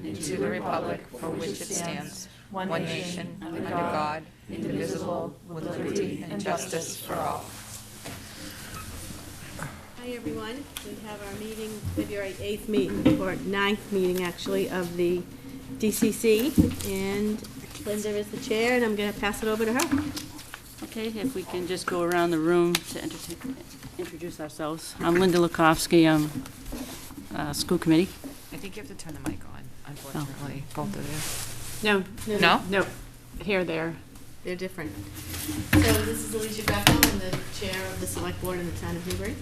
and to the republic for which it stands, one nation, under God, indivisible, with liberty and justice for all. Hi, everyone. We have our meeting, February 8th meeting, or 9th meeting, actually, of the DCC. And Linda is the chair, and I'm going to pass it over to her. Okay, if we can just go around the room to introduce ourselves. I'm Linda Lukowski. I'm school committee. I think you have to turn the mic on, unfortunately, both of No, No? no. Here, there. They're different. So this is Alicia Bethel, I'm the chair of the select board in the town of Newbury.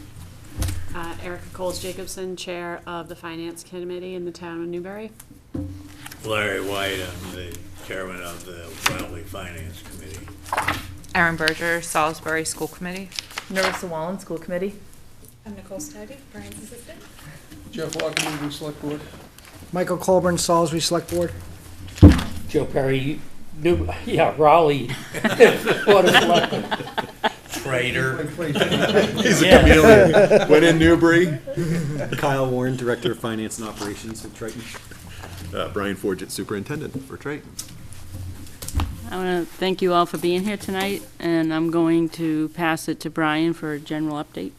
Erica Coles-Jacobson, chair of the finance committee in the town of Newbury. Larry White, I'm the chairman of the Raleigh Finance Committee. you. Aaron Berger, Salisbury School Committee. Nerissa Wallen, School Committee. I'm Nicole Stidey, Brian's assistant. Jeff Walker, Newbury Select Board. Michael Colburn, Salisbury Select Board. Joe Perry, Raleigh. Board of Selectmen. Traitor. He's a chameleon. When in Newbury. Kyle Warren, Director of Finance and Operations at Triton. Brian Forget, Superintendent for Triton. I want to thank you all for being here tonight, and I'm going to pass it to Brian for a general update.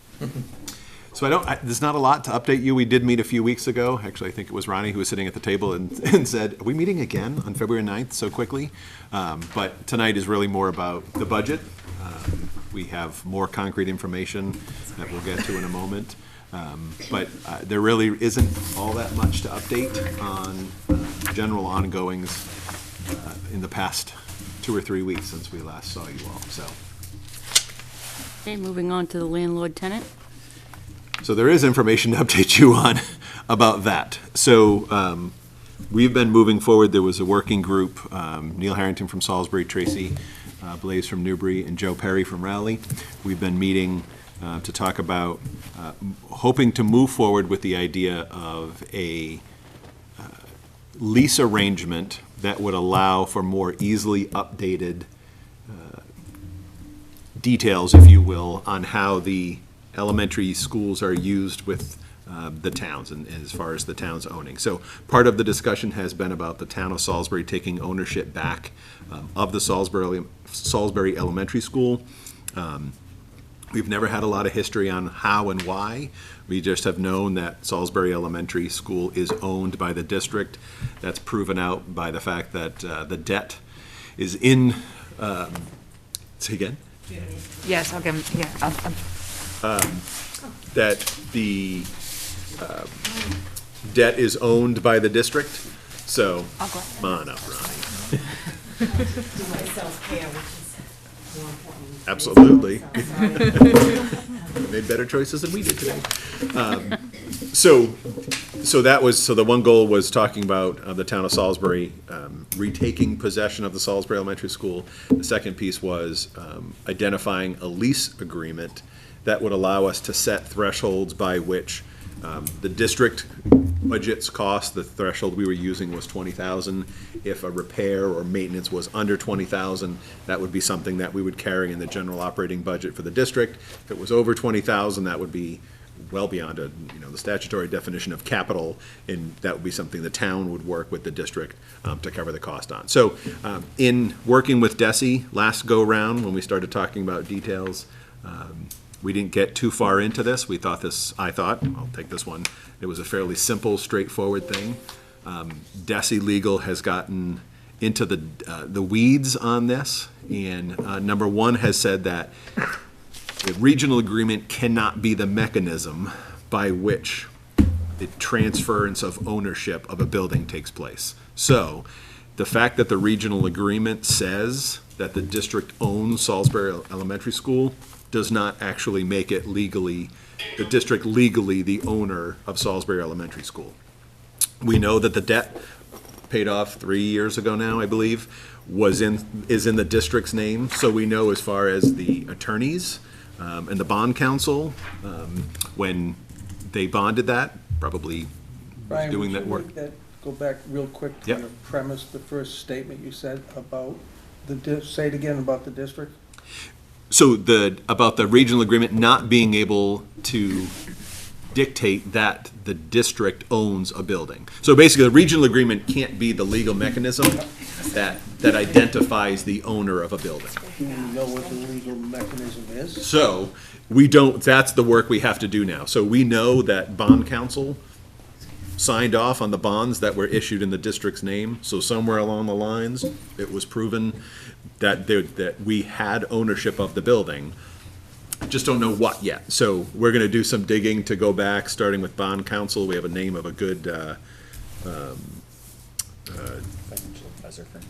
So there's not a lot to update you. We did meet a few weeks ago. Actually, I think it was Ronnie who was sitting at the table and said, are we meeting again on February 9th so quickly? But tonight is really more about the budget. We have more concrete information that we'll get to in a moment. But there really isn't all that much to update on general ongoings in the past 2 or 3 weeks since we last saw you all. Okay, moving on to the landlord-tenant. So there is information to update you on about that. So we've been moving forward. There was a working group, Neil Harrington from Salisbury, Tracy Blaze from Newbury, and Joe Perry from Raleigh. We've been meeting to talk about hoping to move forward with the idea of a lease arrangement that would allow for more easily updated details, if you will, on how the elementary schools are used with the towns and as far as the town's owning. So part of the discussion has been about the town of Salisbury taking ownership back of the Salisbury Elementary School. We've never had a lot of history on how and why. We just have known that Salisbury Elementary School is owned by the district. That's proven out by the fact that the debt is in, say again? Yes, I'll give him, yeah. That the debt is owned by the district. So, I'll go. come on up, Ronnie. Do my self-care, which is more important. Absolutely. Made better choices than we did today. So the one goal was talking about the town of Salisbury retaking possession of the Salisbury Elementary School. The second piece was identifying a lease agreement that would allow us to set thresholds by which the district budget's cost. The threshold we were using was $20,000. If a repair or maintenance was under $20,000, that would be something that we would carry in the general operating budget for the district. If it was over $20,000, that would be well beyond the statutory definition of capital, and that would be something the town would work with the district to cover the cost on. So in working with DESI last go-round, when we started talking about details, we didn't get too far into this. I thought, I'll take this one, it was a fairly simple, straightforward thing. DESI Legal has gotten into the weeds on this, and number one has said that the regional agreement cannot be the mechanism by which the transference of ownership of a building takes place. So the fact that the regional agreement says that the district owns Salisbury Elementary School does not actually make it legally, the district legally the owner of Salisbury Elementary School. We know that the debt paid off 3 years ago now, I believe, is in the district's name. So we know as far as the attorneys and the bond counsel, when they bonded that, probably Brian, doing that work. Go back real quick to Yep. your premise, the first statement you said about say it again about the district. So about the regional agreement not being able to dictate that the district owns a building. So basically, the regional agreement can't be the legal mechanism that identifies the owner of a building. Do you know what the legal mechanism is? So we don't, that's the work we have to do now. So we know that bond counsel signed off on the bonds that were issued in the district's name. So somewhere along the lines, it was proven that that we had ownership of the building. Just don't know what yet. So we're going to do some digging to go back, starting with bond counsel. We have a name of a good, Financial advisor firm.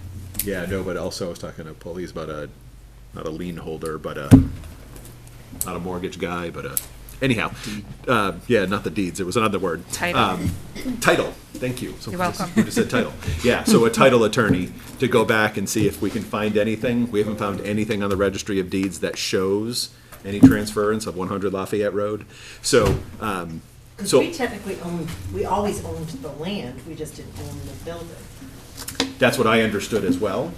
yeah, no, but also I was talking to police about not a lien holder, but not a mortgage guy, but anyhow, yeah, not the deeds. It was another word. Title. Title. Thank you. So You're welcome. You just said title. Yeah, so a title attorney to go back and see if we can find anything. We haven't found anything on the registry of deeds that shows any transference of 100 Lafayette Road. So, Because so we technically owned, we always owned the land, we just didn't own the building. that's what I understood as well.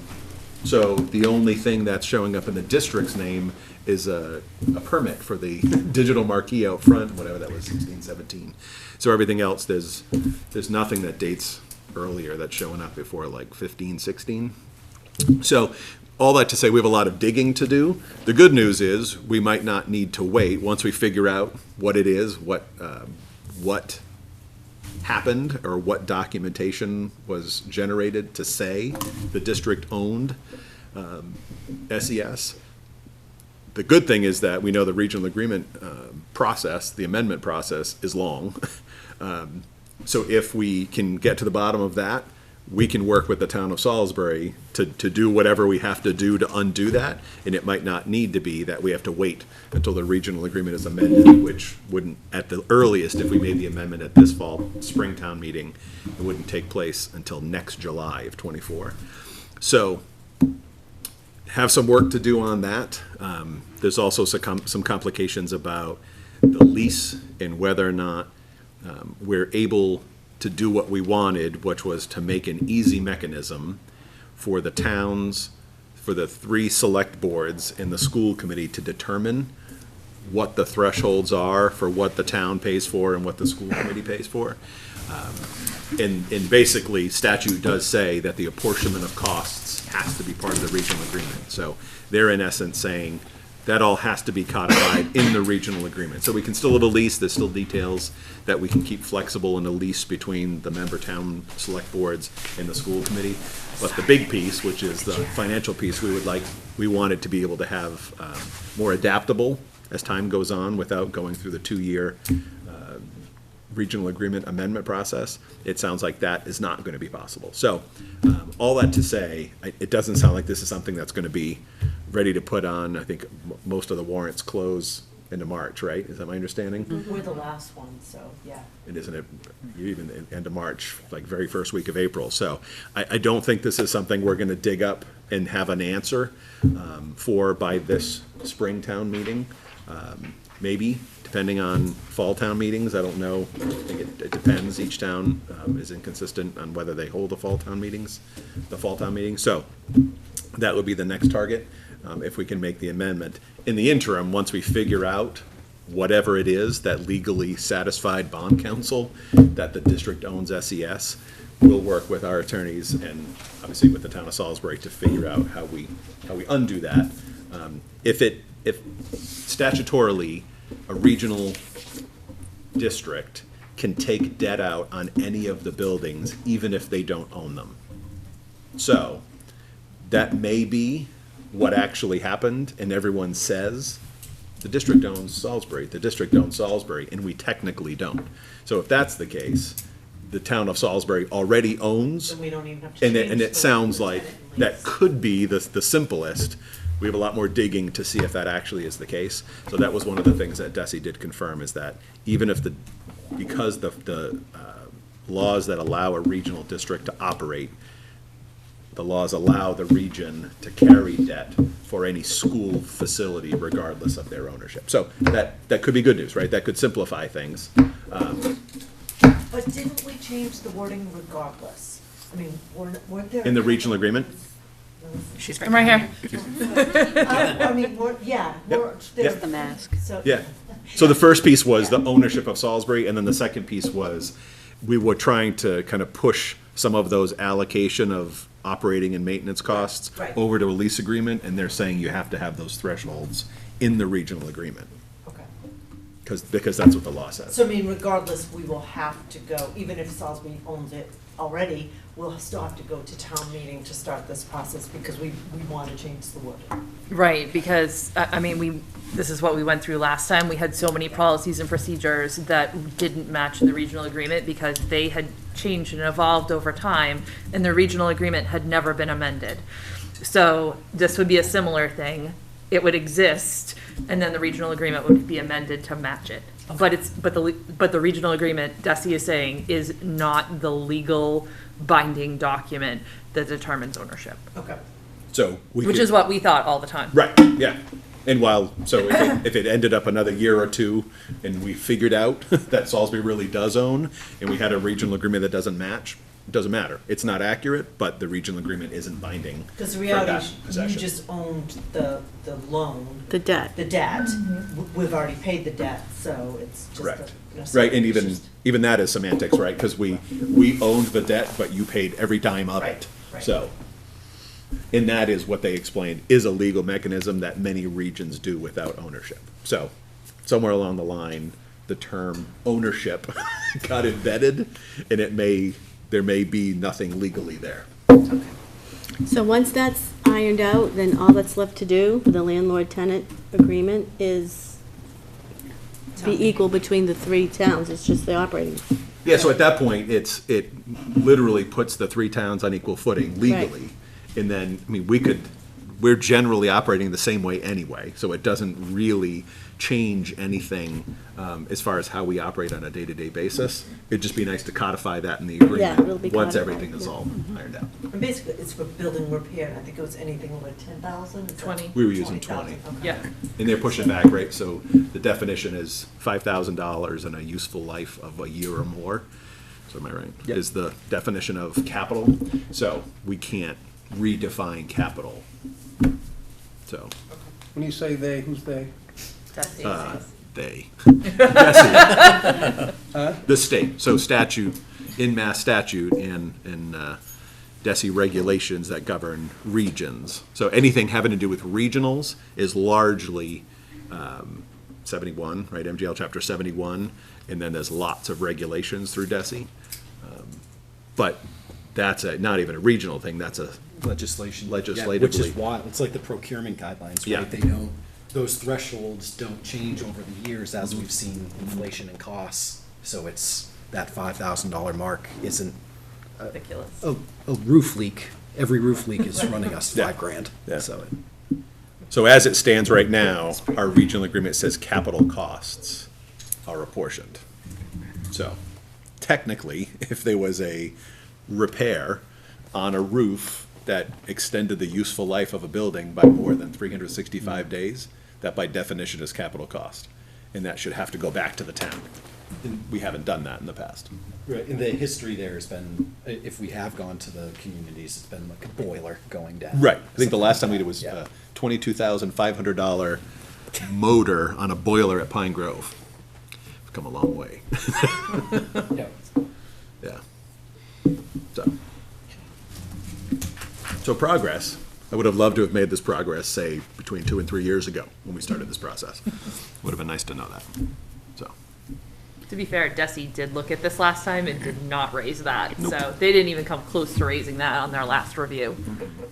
So the only thing that's showing up in the district's name is a permit for the digital marquee out front, whatever that was, 1617. So everything else, there's nothing that dates earlier that's showing up before like 15, 16. So all that to say, we have a lot of digging to do. The good news is we might not need to wait once we figure out what it is, what happened, or what documentation was generated to say the district owned SES. The good thing is that we know the regional agreement process, the amendment process, is long. So if we can get to the bottom of that, we can work with the town of Salisbury to do whatever we have to do to undo that, and it might not need to be that we have to wait until the regional agreement is amended, which wouldn't, at the earliest, if we made the amendment at this fall Springtown meeting, it wouldn't take place until next July of '24. So have some work to do on that. There's also some complications about the lease and whether or not we're able to do what we wanted, which was to make an easy mechanism for the towns, for the 3 select boards and the school committee to determine what the thresholds are for what the town pays for and what the school committee pays for. And basically, statute does say that the apportionment of costs has to be part of the regional agreement. So they're in essence saying that all has to be codified in the regional agreement. So we can still have a lease, there's still details that we can keep flexible in a lease between the member town select boards and the school committee. But the big piece, which is the financial piece, we wanted to be able to have more adaptable as time goes on without going through the 2-year regional agreement amendment process. It sounds like that is not going to be possible. So all that to say, it doesn't sound like this is something that's going to be ready to put on. I think most of the warrants close into March, right? Is that my understanding? We're the last one, so, yeah. It isn't it, even end of March, like very first week of April. So I don't think this is something we're going to dig up and have an answer for by this Springtown meeting. Maybe, depending on fall town meetings, I don't know. I think it depends. Each town is inconsistent on whether they hold the fall town meetings. So that would be the next target, if we can make the amendment. In the interim, once we figure out whatever it is that legally satisfied bond counsel that the district owns SES, we'll work with our attorneys and obviously with the town of Salisbury to figure out how we undo that. If statutorily a regional district can take debt out on any of the buildings, even if they don't own them. So that may be what actually happened, and everyone says, the district owns Salisbury, and we technically don't. So if that's the case, the town of Salisbury already owns, And we don't even have to and change it the sounds like tenant that lease. could be the simplest. We have a lot more digging to see if that actually is the case. So that was one of the things that Desi did confirm, is that even if because the laws that allow a regional district to operate, the laws allow the region to carry debt for any school facility regardless of their ownership. So that could be good news, right? That could simplify things. But didn't we change the wording regardless? I mean, weren't there? In the regional agreement? She's right here. I mean, yeah. Yep. we're- Yep. there's- The mask. So. Yeah. So the first piece was the ownership of Salisbury, and then the second piece was we were trying to kind of push some of those allocation of operating and maintenance costs Right. over to a lease agreement, and they're saying you have to have those thresholds in the regional agreement, Okay. because that's what the law says. So I mean, regardless, we will have to go, even if Salisbury owns it already, we'll still have to go to town meeting to start this process because we want to change the wording. Right, because, I mean, this is what we went through last time. We had so many policies and procedures that didn't match the regional agreement because they had changed and evolved over time, and the regional agreement had never been amended. So this would be a similar thing. It would exist, and then the regional agreement would be amended to match it. But the regional agreement, Desi is saying, is not the legal binding document that determines ownership, Okay. So we which could- is what we thought all the time. Right, yeah. And if it ended up another year or two and we figured out that Salisbury really does own, and we had a regional agreement that doesn't match, it doesn't matter. It's not accurate, but the regional agreement isn't binding. Because the for reality that is, you possession. just owned the loan, The debt. the debt. We've already paid the debt, so it's just. Correct. you know, Right, and it's just- even that is semantics, right? Because we owned the debt, but you paid every dime of it. Right, right. So, and that is what they explained, is a legal mechanism that many regions do without ownership. So, somewhere along the line, the term ownership got embedded, and there may be nothing legally there. So once that's ironed out, then all that's left to do for the landlord-tenant agreement is be equal between the three towns. It's just the operating. Yeah, so at that point, it literally puts the three towns on equal footing legally. And then, I mean, we're generally operating the same way anyway, so it doesn't really change anything as far as how we operate on a day-to-day basis. It'd just be nice to codify that in the it'll be agreement, once codified, everything is yeah. all ironed out. And basically, it's for building repair, I think it was anything over 10,000? 20. We were using 20. 20,000, okay. Yeah. And they're pushing back, right, so the definition is $5,000 and a useful life of a year or more. So am I right? Yep. Is the definition of capital. So we can't redefine capital. So, When you say they, who's they? Desi. they. The state, so statute, in Mass statute and DESI regulations that govern regions. So anything having to do with regionals is largely 71, right, MGL chapter 71, and then there's lots of regulations through DESI. But that's not even a regional thing, that's a Legislation. Legislatively. Which is wild. It's like the procurement guidelines, Yeah. right? They know those thresholds don't change over the years as we've seen inflation and costs. So it's, that $5,000 mark isn't Ridiculous. a roof leak. Every roof leak is running us Yeah. $5,000. Yeah. So So as it stands right now, our regional agreement says capital costs are apportioned. So technically, if there was a repair on a roof that extended the useful life of a building by more than 365 days, that by definition is capital cost. And that should have to go back to the town. And we haven't done that in the past. Right, and the history there has been, if we have gone to the communities, it's been like a boiler going down. Right. I think the last time we did was Yeah. $22,500 motor on a boiler at Pine Grove. We've come a long way. Yeah. Yeah. So progress. I would have loved to have made this progress, say, between 2 and 3 years ago when we started this process. Would have been nice to know that. So, To be fair, Desi did look at this last time and did not raise that, so they didn't even come close to raising that on their last review.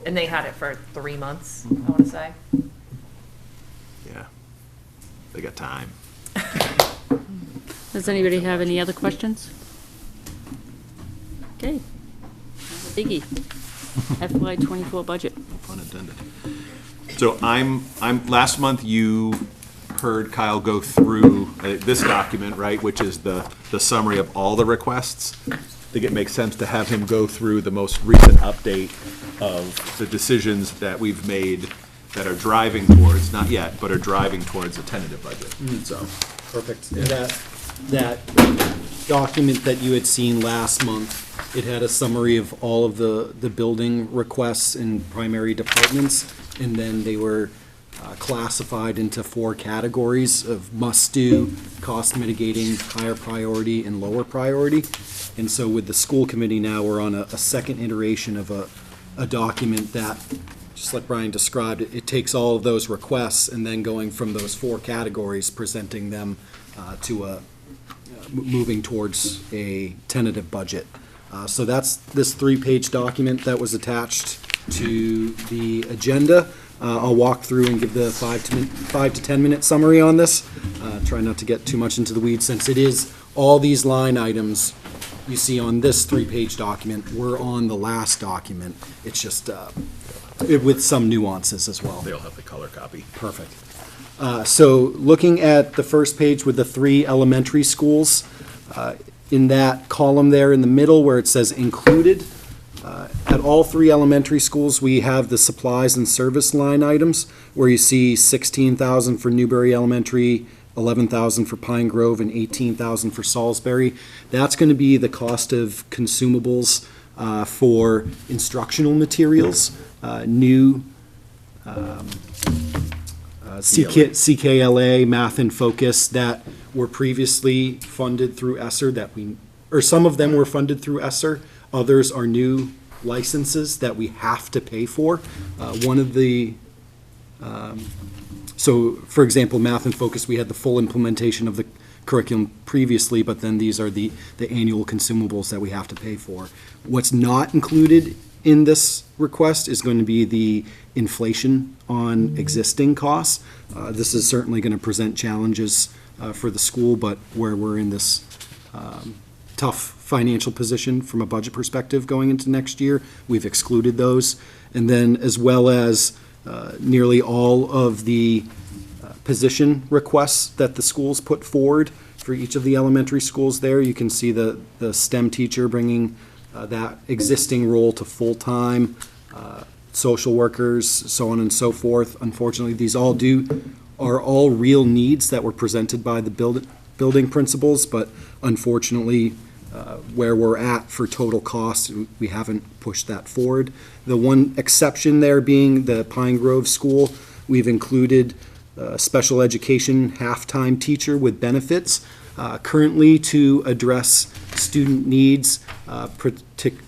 And they had it for 3 months, I wanna say. yeah. They got time. Does anybody have any other questions? Okay. Biggie. FY '24 budget. No pun intended. So last month you heard Kyle go through this document, right, which is the summary of all the requests. I think it makes sense to have him go through the most recent update of the decisions that we've made that are driving towards, not yet, but are driving towards a tentative budget, so. Perfect. And that document that you had seen last month, it had a summary of all of the building requests in primary departments, and then they were classified into 4 categories of must-do, cost-mitigating, higher priority, and lower priority. And so with the school committee now, we're on a second iteration of a document that, just like Brian described, it takes all of those requests and then going from those 4 categories, presenting them to moving towards a tentative budget. So that's this 3-page document that was attached to the agenda. I'll walk through and give the 5 to 10 minute summary on this. Try not to get too much into the weeds, since it is all these line items you see on this 3-page document were on the last document. It's just with some nuances as well. They'll have the color copy. Perfect. So looking at the first page with the 3 elementary schools, in that column there in the middle where it says included, at all 3 elementary schools, we have the supplies and service line items where you see $16,000 for Newbury Elementary, $11,000 for Pine Grove, and $18,000 for Salisbury. That's going to be the cost of consumables for instructional materials, new CKLA, Math and Focus, that were previously funded through ESSER, or some of them were funded through ESSER. Others are new licenses that we have to pay for. One of the, so for example, Math and Focus, we had the full implementation of the curriculum previously, but then these are the annual consumables that we have to pay for. What's not included in this request is going to be the inflation on existing costs. This is certainly going to present challenges for the school, but where we're in this tough financial position from a budget perspective going into next year, we've excluded those. And then as well as nearly all of the position requests that the schools put forward for each of the elementary schools there. You can see the STEM teacher bringing that existing role to full-time, social workers, so on and so forth. Unfortunately, these are all real needs that were presented by the building principals, but unfortunately, where we're at for total cost, we haven't pushed that forward. The one exception there being the Pine Grove School, we've included special education half-time teacher with benefits, currently to address student needs,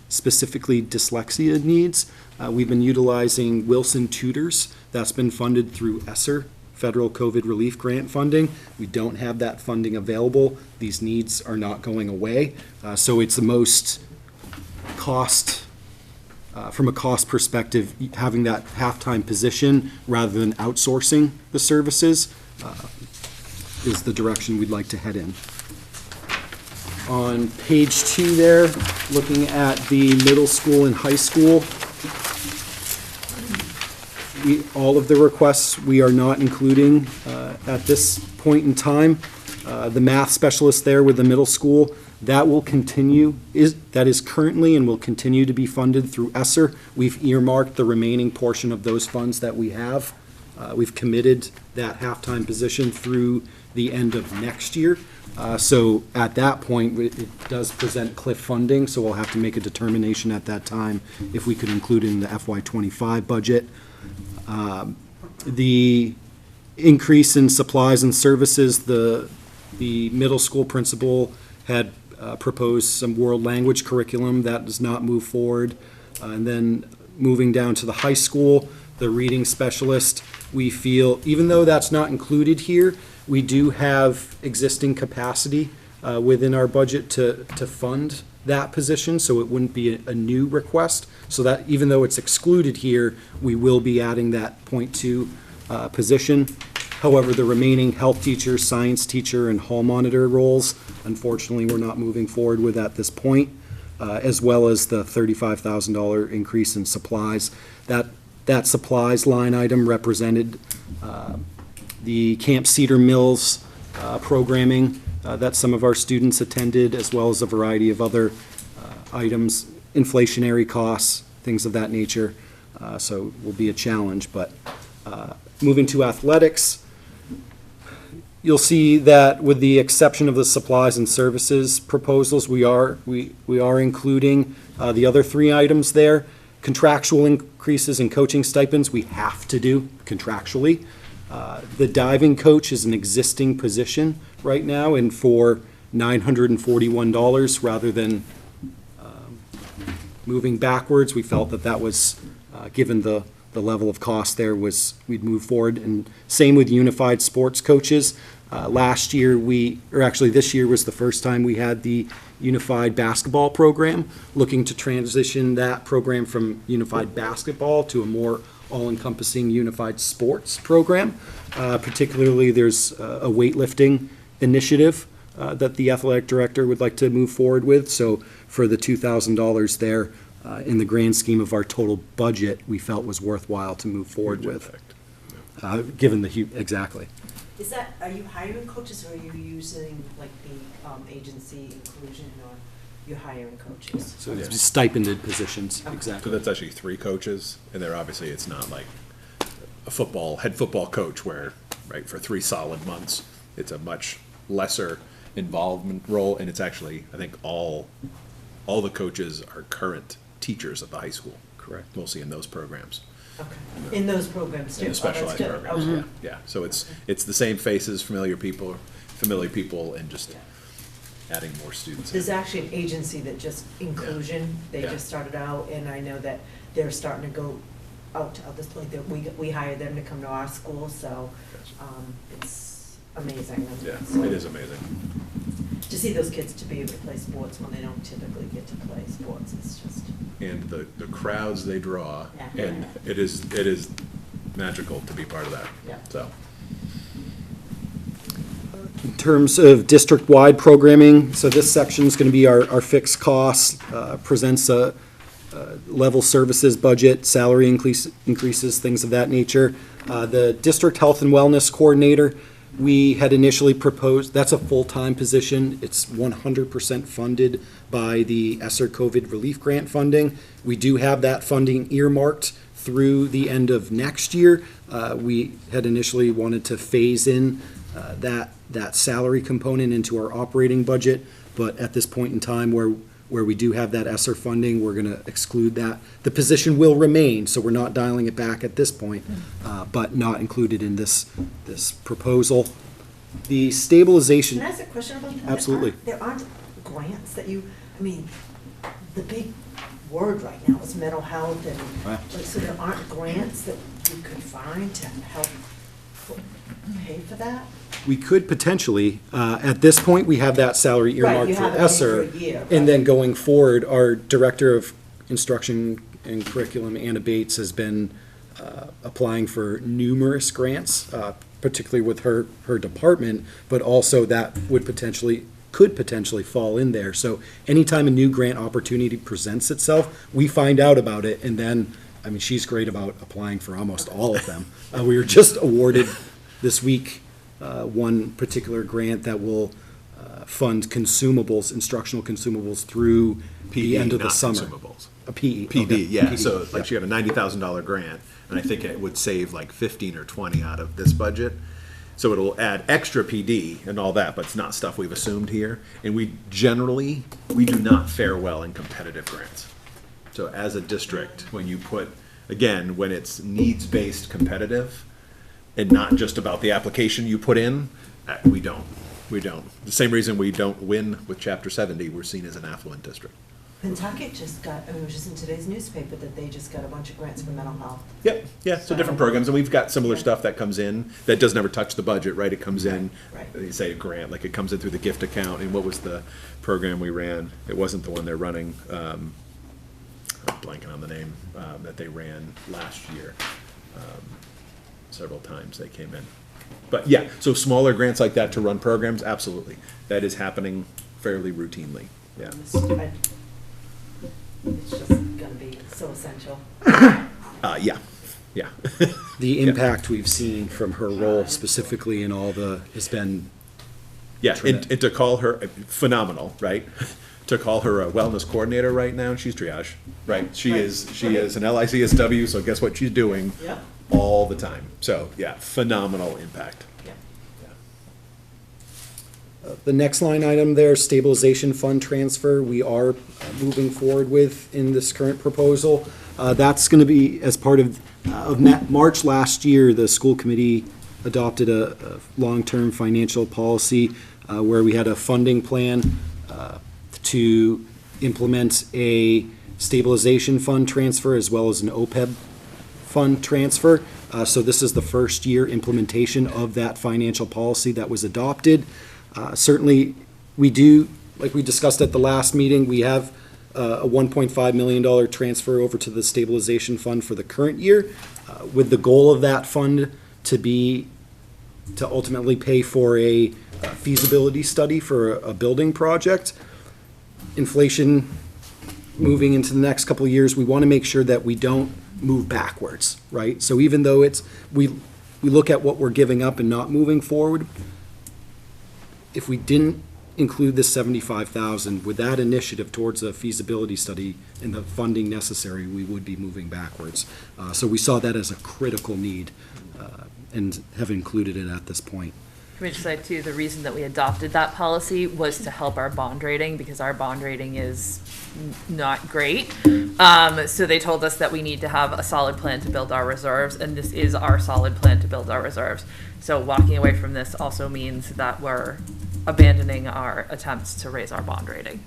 specifically dyslexia needs. We've been utilizing Wilson Tutors. That's been funded through ESSER, Federal COVID Relief Grant funding. We don't have that funding available. These needs are not going away. So it's the most cost, from a cost perspective, having that half-time position rather than outsourcing the services is the direction we'd like to head in. On page 2 there, looking at the middle school and high school, all of the requests we are not including at this point in time. The math specialist there with the middle school, that will continue, that is currently and will continue to be funded through ESSER. We've earmarked the remaining portion of those funds that we have. We've committed that halftime position through the end of next year. So at that point, it does present cliff funding, so we'll have to make a determination at that time if we could include it in the FY25 budget. The increase in supplies and services, the middle school principal had proposed some world language curriculum that does not move forward. And then moving down to the high school, the reading specialist, we feel, even though that's not included here, we do have existing capacity within our budget to fund that position, so it wouldn't be a new request. So that even though it's excluded here, we will be adding that .2 position. However, the remaining health teacher, science teacher, and hall monitor roles, unfortunately, we're not moving forward with at this point, as well as the $35,000 increase in supplies. That supplies line item represented the Camp Cedar Mills programming that some of our students attended, as well as a variety of other items, inflationary costs, things of that nature. So will be a challenge, but moving to athletics, you'll see that with the exception of the supplies and services proposals, we are including the other 3 items there. Contractual increases in coaching stipends, we have to do contractually. The diving coach is an existing position right now, and for $941, rather than moving backwards, we felt that that was, given the level of cost there, was, we'd move forward. And same with unified sports coaches. Last year, this year was the first time we had the unified basketball program, looking to transition that program from unified basketball to a more all-encompassing unified sports program. Particularly, there's a weightlifting initiative that the athletic director would like to move forward with. So for the $2,000 there, in the grand scheme of our total budget, we felt was worthwhile to move forward with. Given the, exactly. Is that, are you hiring coaches or are you using like the agency inclusion, or you're hiring coaches? So it's stipended positions, Okay. exactly. So that's actually 3 coaches, and they're obviously, it's not like a head football coach where, right, for 3 solid months, it's a much lesser involvement role, and it's actually, I think all the coaches are current teachers at the high school. Correct. Mostly in those programs. Okay. In those programs too? In the specialized Oh, that's good. programs, Okay. yeah. So it's the same faces, familiar people, and just adding more students. There's actually an agency that just inclusion, they Yeah. just started out, and I know that they're starting to go out to others, like that we hire them to come to our school, so, it's amazing. Yeah, So, it is amazing. to see those kids to be able to play sports when they don't typically get to play sports, it's just. And the crowds they draw, Yeah. and it is magical to be part of that. Yeah. So, In terms of district-wide programming, so this section is going to be our fixed costs, presents a level services budget, salary increases, things of that nature. The district health and wellness coordinator, we had initially proposed, that's a full-time position. It's 100% funded by the ESSER COVID relief grant funding. We do have that funding earmarked through the end of next year. We had initially wanted to phase in that salary component into our operating budget, but at this point in time where we do have that ESSER funding, we're gonna exclude that. The position will remain, so we're not dialing it back at this point, but not included in this proposal. The stabilization. Can I ask a question about that? Absolutely. There aren't grants that you, I mean, the big word right now is mental health, and, Right. like, so there aren't grants that you could find to help pay for that? We could potentially, at this point, we have that salary Right, earmarked you for have it ESSER. for a year, And right. then going forward, our Director of Instruction and Curriculum, Anna Bates, has been applying for numerous grants, particularly with her department, but also that could potentially fall in there. So anytime a new grant opportunity presents itself, we find out about it, and then, I mean, she's great about applying for almost all of them. We were just awarded this week one particular grant that will fund consumables, instructional consumables through the end of the not summer. consumables. A PE. PD, okay, yeah, PD, so like yeah. she got a $90,000 grant, and I think it would save like 15 or 20 out of this budget. So it'll add extra PD and all that, but it's not stuff we've assumed here. And we do not fare well in competitive grants. So as a district, when you put, again, when it's needs-based competitive and not just about the application you put in, we don't. The same reason we don't win with Chapter 70, we're seen as an affluent district. Pentucket just got, I mean, it was just in today's newspaper that they just got a bunch of grants for mental health. Yep, yeah, so different programs, and we've got similar stuff that comes in, that doesn't ever touch the budget, right? It comes in, Right. you say a grant, like it comes in through the gift account, and what was the program we ran? It wasn't the one they're running, I'm blanking on the name, that they ran last year. Several times they came in. But yeah, so smaller grants like that to run programs, absolutely. That is happening fairly routinely, yeah. It's just gonna be so essential. Yeah. The impact we've seen from her role specifically in all has been, Yeah, and to call her, phenomenal, right? To call her a wellness coordinator right now, she's triage, right? She is an LICSW, so guess what she's doing? Yeah. All the time. So, yeah, phenomenal impact. Yeah. the next line item there, stabilization fund transfer, we are moving forward with in this current proposal. That's going to be as part of March last year, the school committee adopted a long-term financial policy where we had a funding plan to implement a stabilization fund transfer as well as an OPEB fund transfer. So this is the first year implementation of that financial policy that was adopted. Certainly, we do, like we discussed at the last meeting, we have a $1.5 million transfer over to the stabilization fund for the current year, with the goal of that fund to ultimately pay for a feasibility study for a building project. Inflation moving into the next couple of years, we want to make sure that we don't move backwards, right? So even though we look at what we're giving up and not moving forward, if we didn't include this 75,000 with that initiative towards a feasibility study and the funding necessary, we would be moving backwards. So we saw that as a critical need and have included it at this point. Can we just say too, the reason that we adopted that policy was to help our bond rating, because our bond rating is not great. So they told us that we need to have a solid plan to build our reserves, and this is our solid plan to build our reserves. So walking away from this also means that we're abandoning our attempts to raise our bond rating.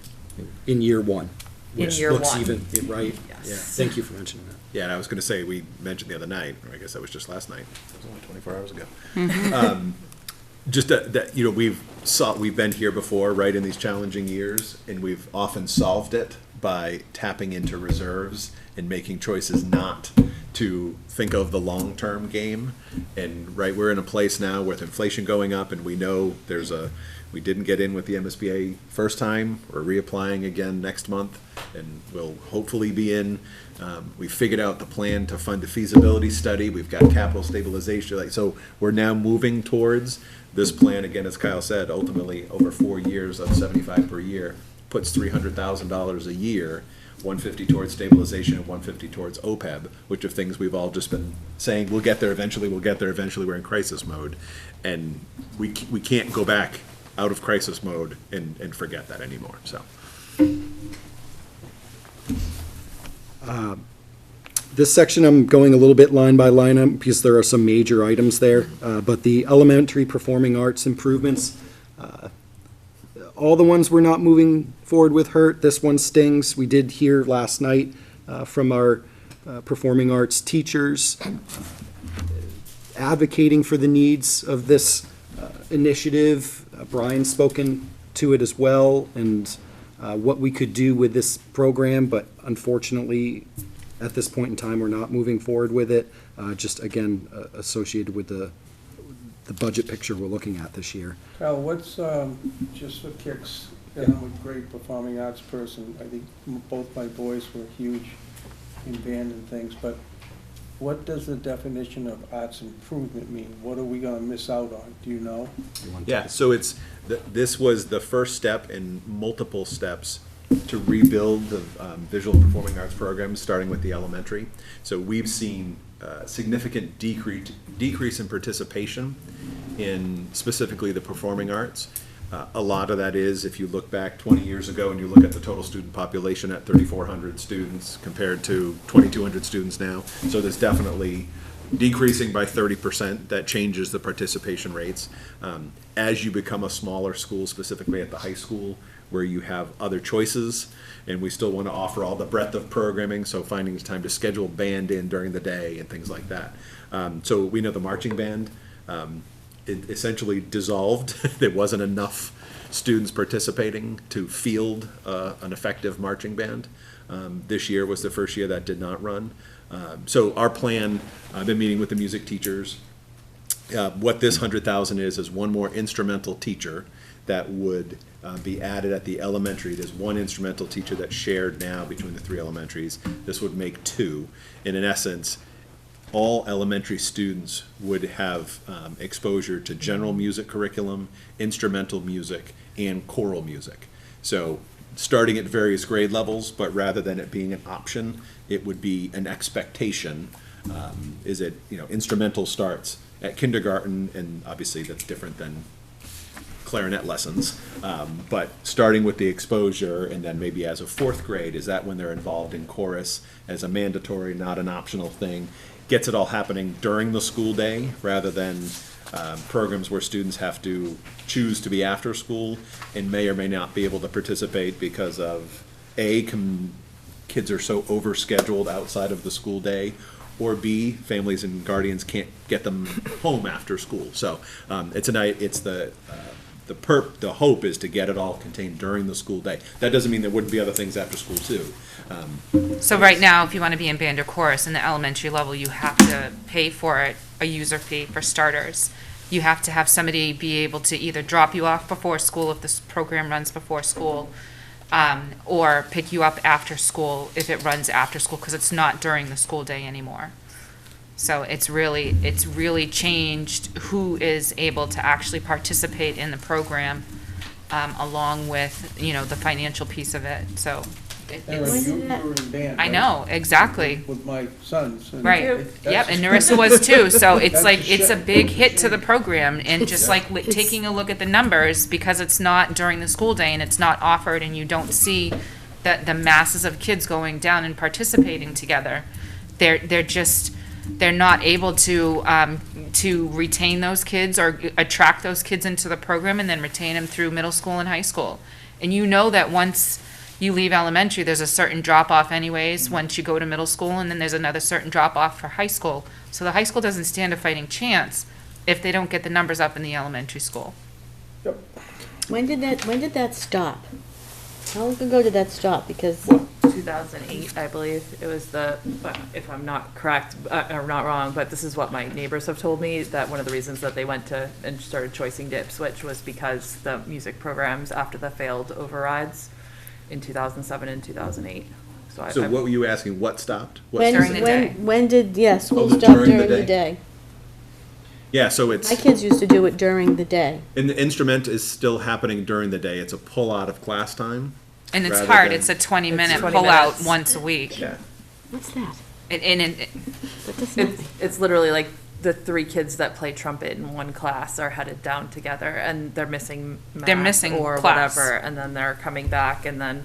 In year one. In which year looks one. even, right? Yes. Yeah, thank you for mentioning that. Yeah, and I was going to say, we mentioned the other night, or I guess that was just last night. It was only 24 hours ago. Just that, you know, we've been here before, right, in these challenging years, and we've often solved it by tapping into reserves and making choices not to think of the long-term game. And, right, we're in a place now with inflation going up, and we know we didn't get in with the MSBA first time. We're reapplying again next month, and we'll hopefully be in. We figured out the plan to fund a feasibility study. We've got capital stabilization. So we're now moving towards this plan, again, as Kyle said, ultimately over 4 years of 75 per year, puts $300,000 a year, 150 towards stabilization and 150 towards OPEB, which are things we've all just been saying, we'll get there eventually, we're in crisis mode. And we can't go back out of crisis mode and forget that anymore, so. This section, I'm going a little bit line by line because there are some major items there, but the elementary performing arts improvements, all the ones we're not moving forward with hurt. This one stings. We did hear last night from our performing arts teachers advocating for the needs of this initiative. Brian's spoken to it as well, and what we could do with this program, but unfortunately, at this point in time, we're not moving forward with it, just again, associated with the budget picture we're looking at this year. Kyle, what's, just for kicks, and I'm a great performing arts person, I think both my boys were huge in band and things, but what does the definition of arts improvement mean? What are we gonna miss out on? Do you know? Yeah, so this was the first step in multiple steps to rebuild the visual and performing arts programs, starting with the elementary. So we've seen significant decrease in participation in specifically the performing arts. A lot of that is, if you look back 20 years ago and you look at the total student population at 3,400 students compared to 2,200 students now. So there's definitely decreasing by 30%. That changes the participation rates. As you become a smaller school, specifically at the high school, where you have other choices, and we still want to offer all the breadth of programming, so finding time to schedule band in during the day and things like that. So we know the marching band, it essentially dissolved. There wasn't enough students participating to field an effective marching band. This year was the first year that did not run. So our plan, I've been meeting with the music teachers. What this 100,000 is one more instrumental teacher that would be added at the elementary. There's one instrumental teacher that's shared now between the 3 elementaries. This would make 2. And in essence, all elementary students would have exposure to general music curriculum, instrumental music, and choral music. So starting at various grade levels, but rather than it being an option, it would be an expectation. Instrumental starts at kindergarten, and obviously that's different than clarinet lessons. But starting with the exposure, and then maybe as a fourth grade, is that when they're involved in chorus as a mandatory, not an optional thing? Gets it all happening during the school day rather than programs where students have to choose to be after school and may or may not be able to participate because of kids are so overscheduled outside of the school day, or B, families and guardians can't get them home after school. So the hope is to get it all contained during the school day. That doesn't mean there wouldn't be other things after school too. So right now, if you want to be in band or chorus in the elementary level, you have to pay for it, a user fee for starters. You have to have somebody be able to either drop you off before school if this program runs before school, or pick you up after school if it runs after school, because it's not during the school day anymore. So it's really changed who is able to actually participate in the program, along with, the financial piece of it, so. Aaron, you were in band, I right? know, exactly. With my sons. and Right, that's- yep, and Narissa was too, so it's That's like, a it's a shame. big hit to the program, and just like taking a look at the numbers, because it's not during the school day and it's not offered, and you don't see the masses of kids going down and participating together. They're not able to retain those kids or attract those kids into the program and then retain them through middle school and high school. And you know that once you leave elementary, there's a certain drop-off anyways, once you go to middle school, and then there's another certain drop-off for high school. So the high school doesn't stand a fighting chance if they don't get the numbers up in the elementary school. When did that stop? How long ago did that stop? Because 2008, I believe. It was if I'm not correct, or not wrong, but this is what my neighbors have told me, that one of the reasons that they went to and started choicing to Ipswich was because the music programs, after the failed overrides in 2007 and 2008. So what were you asking, what stopped? During the day. When did, school the stop during the during the day? day? Yeah, so My it's, kids used to do it during the day. and the instrument is still happening during the day. It's a pull out of class time. And it's rather hard, than- it's a 20-minute 20 pull-out minutes. once a week. Yeah. What's that? And That does not. It's literally like the 3 kids that play trumpet in one class are headed down together, and they're missing math They're missing or class. whatever, and then they're coming back, and then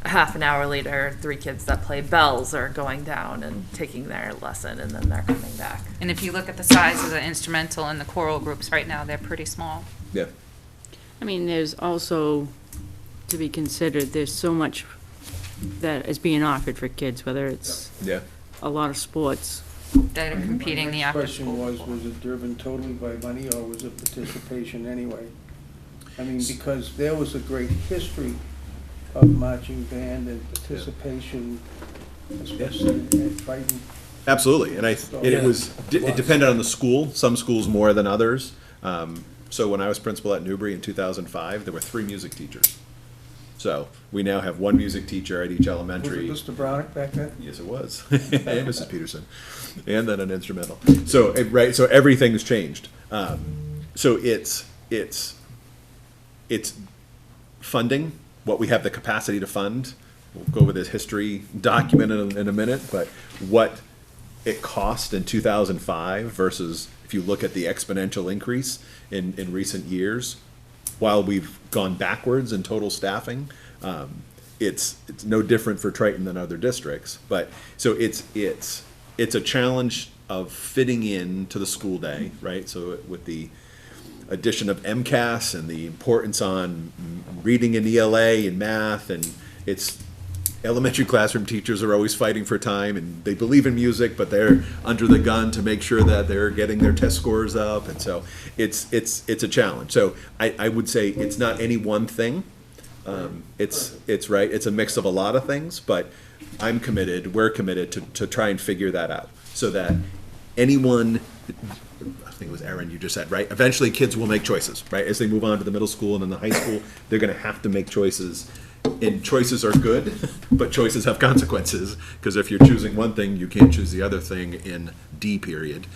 a half an hour later, 3 kids that play bells are going down and taking their lesson, and then they're coming back. And if you look at the size of the instrumental and the choral groups right now, they're pretty small. Yeah. I mean, there's also, to be considered, there's so much that is being offered for kids, whether it's Yeah. a lot of sports. That are competing the My after-school. question was it driven totally by money, or was it participation anyway? I mean, because there was a great history of marching band and participation, especially at Triton. Absolutely, and it depended on the school, some schools more than others. So when I was principal at Newbury in 2005, there were 3 music teachers. So we now have 1 music teacher at each elementary. Was it Mr. Brownick back then? Yes, it was, and Mrs. Peterson, and then an instrumental. So so everything's changed. So it's funding, what we have the capacity to fund. We'll go over this history document in a minute, but what it cost in 2005 versus if you look at the exponential increase in recent years, while we've gone backwards in total staffing, it's no different for Triton than other districts. But so it's a challenge of fitting in to the school day, right? So with the addition of MCAS and the importance on reading in ELA and math, and it's elementary classroom teachers are always fighting for time, and they believe in music, but they're under the gun to make sure that they're getting their test scores up, and so it's a challenge. So I would say it's not any one thing. It's right. It's a mix of a lot of things, but we're committed to try and figure that out so that anyone, I think it was Aaron, you just said, right? Eventually kids will make choices, right? As they move on to the middle school and then the high school, they're gonna have to make choices. And choices are good, but choices have consequences, because if you're choosing one thing, you can't choose the other thing in D period.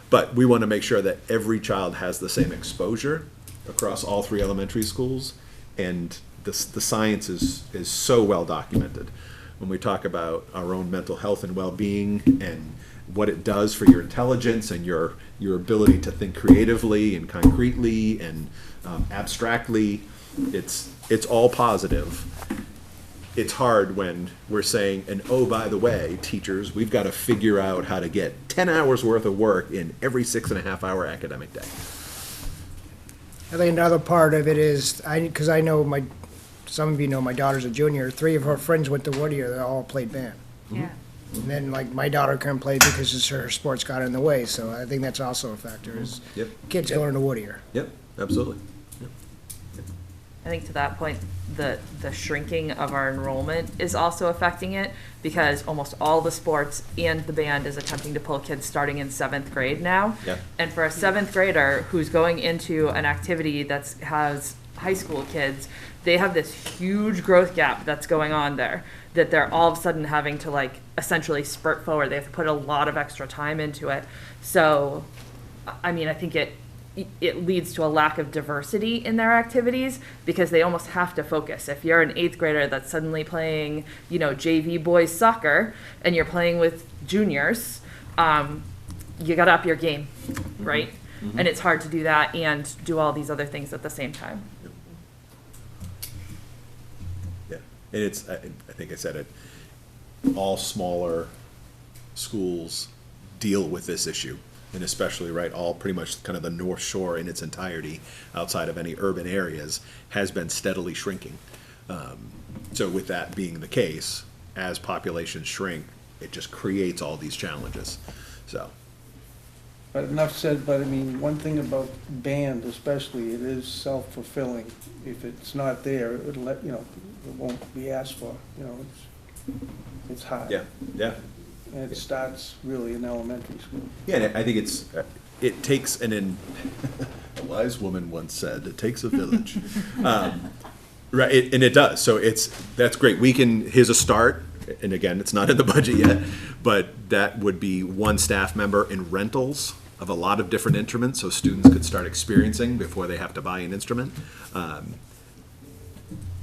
But we want to make sure that every child has the same exposure across all 3 elementary schools, and the science is so well documented. When we talk about our own mental health and well-being and what it does for your intelligence and your ability to think creatively and concretely and abstractly. It's all positive. It's hard when we're saying, and oh, by the way, teachers, we've got to figure out how to get 10 hours worth of work in every 6.5-hour academic day. I think another part of it is, because I know some of you know my daughter's a junior, 3 of her friends went to Whittier, they all played band. Yeah. And then, like, my daughter couldn't play because her sports got in the way, so I think that's also a factor, is Yep. kids going to Whittier. Yep, absolutely. I think to that point, the shrinking of our enrollment is also affecting it, because almost all the sports and the band is attempting to pull kids starting in 7th grade now. Yeah. And for a 7th grader who's going into an activity that has high school kids, they have this huge growth gap that's going on there, that they're all of a sudden having to, like, essentially spurt forward. They have to put a lot of extra time into it. So, I mean, I think it leads to a lack of diversity in their activities, because they almost have to focus. If you're an 8th grader that's suddenly playing, JV boys soccer, and you're playing with juniors, you gotta up your game, right? Mm-hmm. And it's hard to do that and do all these other things at the same time. Yeah, and it's, I think I said it, all smaller schools deal with this issue. And especially, right, all pretty much kind of the North Shore in its entirety, outside of any urban areas, has been steadily shrinking. So with that being the case, as populations shrink, it just creates all these challenges, so. But enough said, but I mean, one thing about band especially, it is self-fulfilling. If it's not there, it'll it won't be asked for, it's hard. Yeah, yeah. And it starts really in elementary school. Yeah, and I think it takes a wise woman once said, it takes a village. Right, and it does, so that's great. Here's a start, and again, it's not in the budget yet, but that would be 1 staff member in rentals of a lot of different instruments, so students could start experiencing before they have to buy an instrument.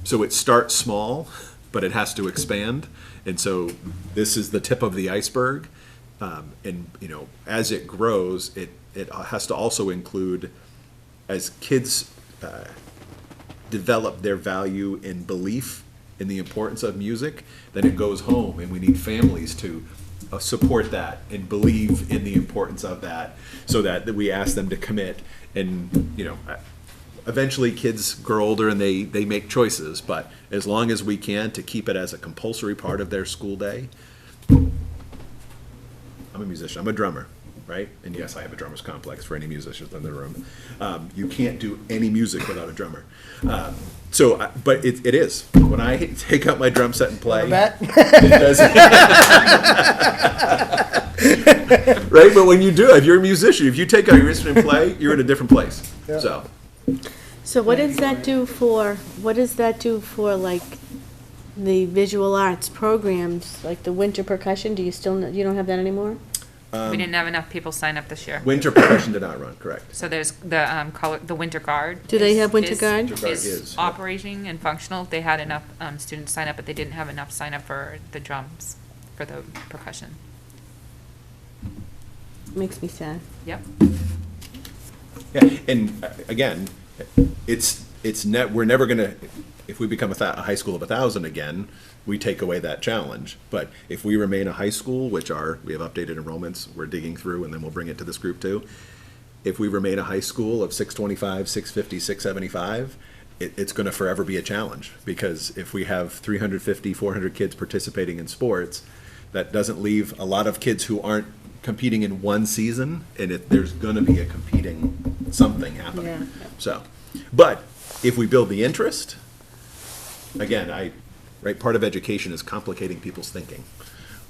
So it starts small, but it has to expand. And so this is the tip of the iceberg. And, as it grows, it has to also include, as kids develop their value and belief in the importance of music, then it goes home, and we need families to support that and believe in the importance of that, so that we ask them to commit. And, eventually kids grow older and they make choices, but as long as we can, to keep it as a compulsory part of their school day. I'm a musician, I'm a drummer, right? And yes, I have a drummer's complex for any musicians in the room. You can't do any music without a drummer. But it is. When I take out my drum set and play, it does. Right, but when you do, if you're a musician, if you take out your instrument and play, you're in a different place. Yeah. So what does that do for, like, the visual arts programs, like the winter percussion? You don't have that anymore? We didn't have enough people sign up this year. Winter percussion did not run, correct. So there's the Winter Guard. Do they have Winter Guard? Winter Guard Is is, yeah. operating and functional. They had enough students sign up, but they didn't have enough sign up for the drums, for the percussion. Makes me sad. Yep. Yeah, and again, we're never gonna, if we become a high school of 1,000 again, we take away that challenge. But if we remain a high school, we have updated enrollments, we're digging through, and then we'll bring it to this group too. If we remain a high school of 625, 650, 675, it's gonna forever be a challenge, because if we have 350, 400 kids participating in sports, that doesn't leave a lot of kids who aren't competing in one season, and there's gonna be a competing something happening. Yeah. So, but if we build the interest, again, part of education is complicating people's thinking.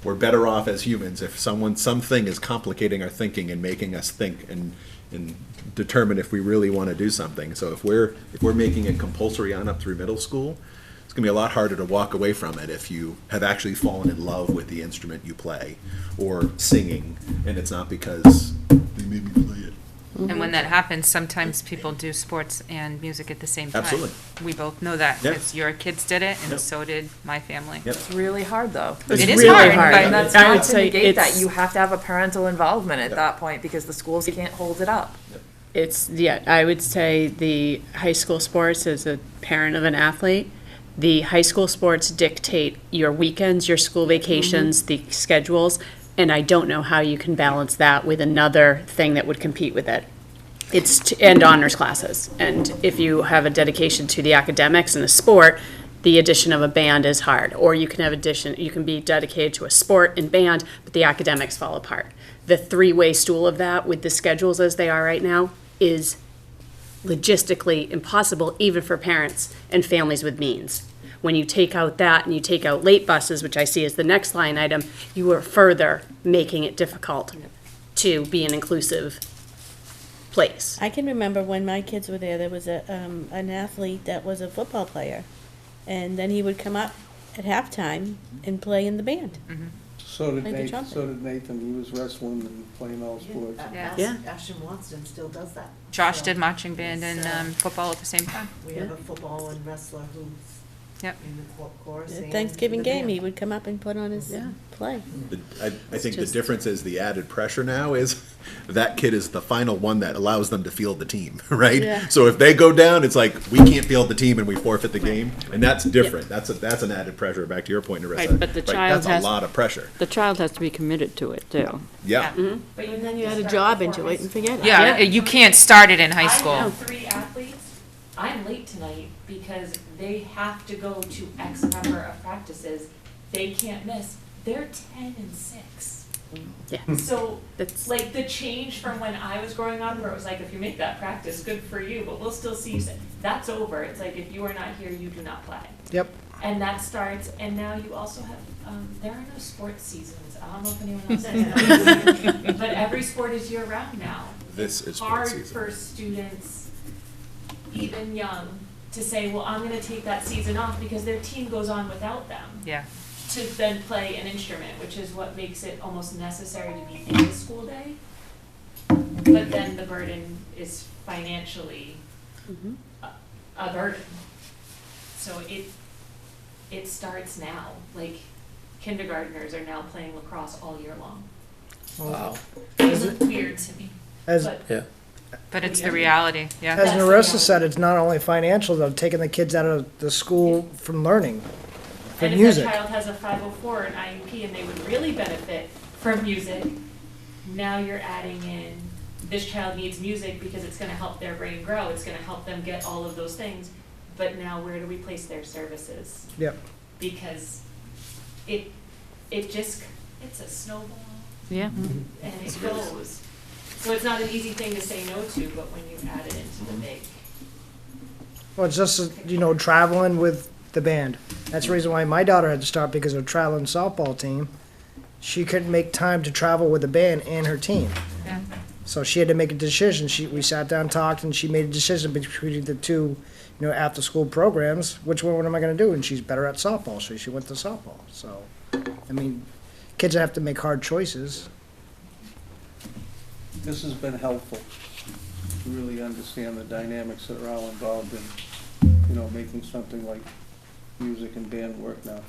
We're better off as humans if something is complicating our thinking and making us think and determine if we really want to do something. So if we're making it compulsory on up through middle school, it's going to be a lot harder to walk away from it if you have actually fallen in love with the instrument you play or singing, and it's not because they made me play it. And when that happens, sometimes people do sports and music at the same time. Absolutely. We both know that, Yep. because your kids did it, and Yep. so did my family. Yep. It's really hard, though. It is really hard, hard. but And that's I not would to say negate that. it's- You have to have a parental involvement at Yep. that point, because the schools can't hold it up. I would say the high school sports, as a parent of an athlete, the high school sports dictate your weekends, your school vacations, the schedules, and I don't know how you can balance that with another thing that would compete with it. And honors classes. And if you have a dedication to the academics and the sport, the addition of a band is hard. Or you can be dedicated to a sport and band, but the academics fall apart. The three-way stool of that, with the schedules as they are right now, is logistically impossible, even for parents and families with means. When you take out that and you take out late buses, which I see as the next line item, you are further making it difficult to be an inclusive place. I can remember when my kids were there was an athlete that was a football player. And then he would come up at halftime and play in the band. So did Like the Nathan, trumpet. so did Nathan, he was wrestling and playing all sports. Yeah. Ashton Watson still does that. Josh So did marching band and football at the same time. We have a football and wrestler who's Yep. in the chorus. At and Thanksgiving the game, band. he would come up and put on his play. I think the just- difference is the added pressure now is that kid is the final one that allows them to field the team, right? Yeah. So if they go down, it's like, we can't field the team and we forfeit the game, and that's different. That's an added pressure, back to your point, Narissa. Right, but the child That's a has- lot of pressure. The child has to be committed to it, too. Yeah. And then you had a job into it and forget it. Yeah, you can't start it in high I school. know 3 athletes. I'm late tonight because they have to go to X number of practices. They can't miss. They're 10 and 6. Yeah. So, That's, like, the change from when I was growing up, where it was like, if you make that practice, good for you, but we'll still see you. That's over. It's like, if you are not here, you do not play. Yep. And that starts, and now you also have, there are no sports seasons. I don't know if anyone else knows. But every sport is year round now. This is sports Hard season. for students, even young, to say, well, I'm gonna take that season off because their team goes on without them. Yeah. To then play an instrument, which is what makes it almost necessary to be in the school day. But then the burden is financially a burden. So it starts now, like kindergartners are now playing lacrosse all year long. Wow. It's weird to me, As, but Yeah. But it's the reality, yeah. as That's the Narissa reality. said, it's not only financial, though, taking the kids out of the school from learning, for and if music. that child has a 504 and IUP and they would really benefit from music, now you're adding in, this child needs music because it's gonna help their brain grow, it's gonna help them get all of those things. But now where do we place their services? Yep. Because it's a snowball Yeah. and it goes. So it's not an easy thing to say no to, but when you add it into the big. Well, it's just, traveling with the band. That's the reason why my daughter had to stop, because of traveling softball team. She couldn't make time to travel with the band and her team. Yeah. So she had to make a decision. We sat down, talked, and she made a decision between the two, after-school programs. Which one am I gonna do? And she's better at softball, so she went to softball. So, kids have to make hard choices. This has been helpful to really understand the dynamics that are all involved in, making something like music and band work now.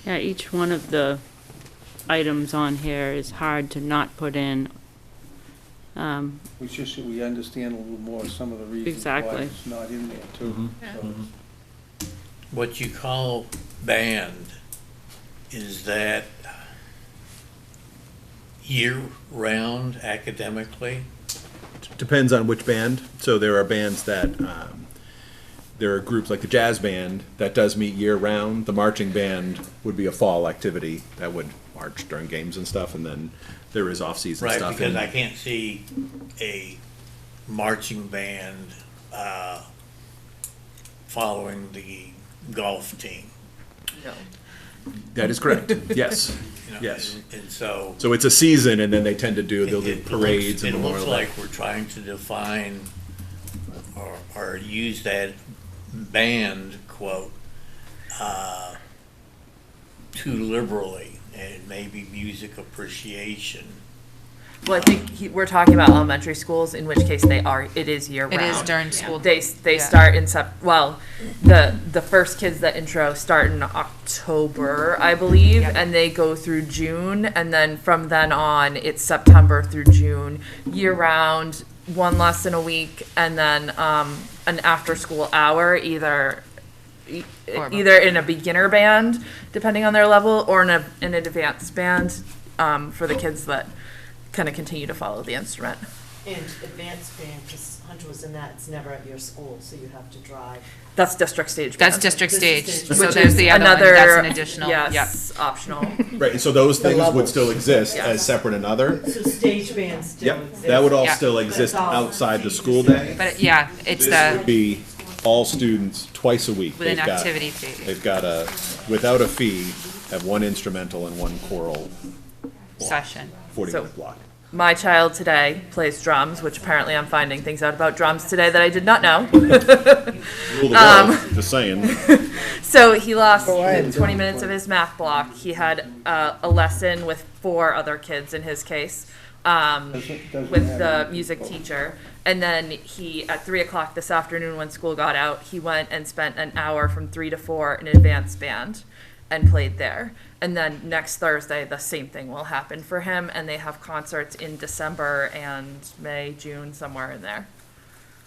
Yeah, each one of the items on here is hard to not put in. It's just that we understand a little more some of the reasons why Exactly. it's not in there too. So, What you call band, is that year-round academically? Depends on which band. So there are bands that, there are groups like the jazz band that does meet year-round. The marching band would be a fall activity that would march during games and stuff, and then there is off-season Right, stuff. because and- I can't see a marching band following the golf team. No. That is correct, yes, yes. And so. So it's a season, and then they tend to they'll do It parades and looks Memorial Day. like we're trying to define or use that band quote too liberally, and maybe music appreciation Well, I think we're talking about elementary schools, in which case it is year round. It is during school. They Yeah. start in the first kids that intro start in October, I believe, Yep. and they go through June, and then from then on, it's September through June, year round, one lesson a week, and then, an after-school hour, either in a beginner band, depending on their level, or in an advanced band, for the kids that kind of continue to follow the instrument. And advanced band, because Hunter was in that, it's never at your school, so you have to drive. That's district stage band. That's district stage, District so stage. Which there's is the other one, that's an additional, yep. Yes, optional. Right, and so those things would levels. still exist Yeah. as separate and other. So stage band still Yep, exists. that would all Yeah. still exist But it's all- outside the school day. But, yeah, it's This would the, be all students twice a week. with an They've got- activity fee. They've got without a fee, have one instrumental and one choral Session. 40-minute block. My child today plays drums, which apparently I'm finding things out about drums today that I did not know. Rule the world, just saying. So he lost Oh, I had 20 drum minutes of his math block. He had a lesson with 4 other kids in his case, Doesn't with matter. the music teacher. And then at 3 o'clock this afternoon when school got out, he went and spent an hour from 3 to 4 in advanced band and played there. And then next Thursday, the same thing will happen for him, and they have concerts in December and May, June, somewhere in there.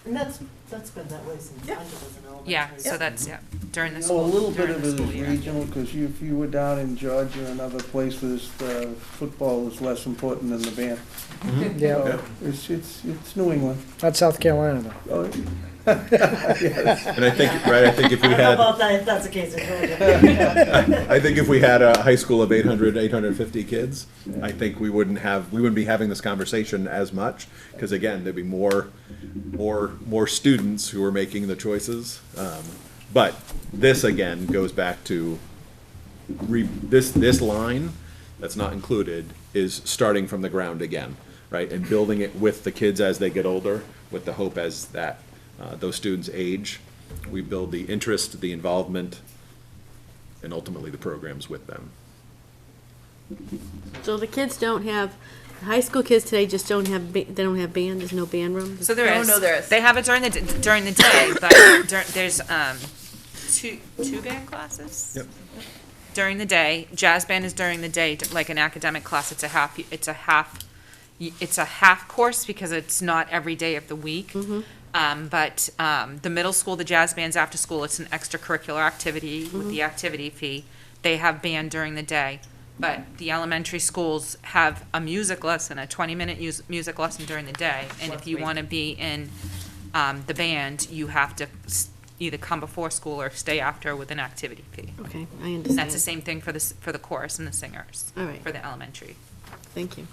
And that's been that way since Hunter was in elementary. Yeah, so that's, during the You know, school, a little bit during of the it school is year. regional, because if you were down in Georgia or another place where football is less important than the band. Yeah, So it's New England. that's South Carolina though. Oh, And I think, right, I think if I we don't know had, about that, if that's the case in Georgia. I think if we had a high school of 850 kids, I think we wouldn't be having this conversation as much, because again, there'd be more students who are making the choices. But this again goes back to this line that's not included is starting from the ground again, right? And building it with the kids as they get older, with the hope as that those students age, we build the interest, the involvement, and ultimately the programs with them. So the kids don't have, the high school kids today just don't have, they don't have band, there's no band room? So there No, is. no, there is. They have it during the day, but there's two band classes. Yep. During the day, jazz band is during the day, like an academic class. It's a half course because it's not every day of the week. But the middle school, the jazz band's after school. It's an extracurricular activity with the activity fee. They have band during the day. But the elementary schools have a music lesson, a 20-minute music lesson during the day. And if you want to be in the band, you have to either come before school or stay after with an activity fee. Okay, I And understand. that's the same thing for the chorus and the singers. All right. For the elementary. Thank you.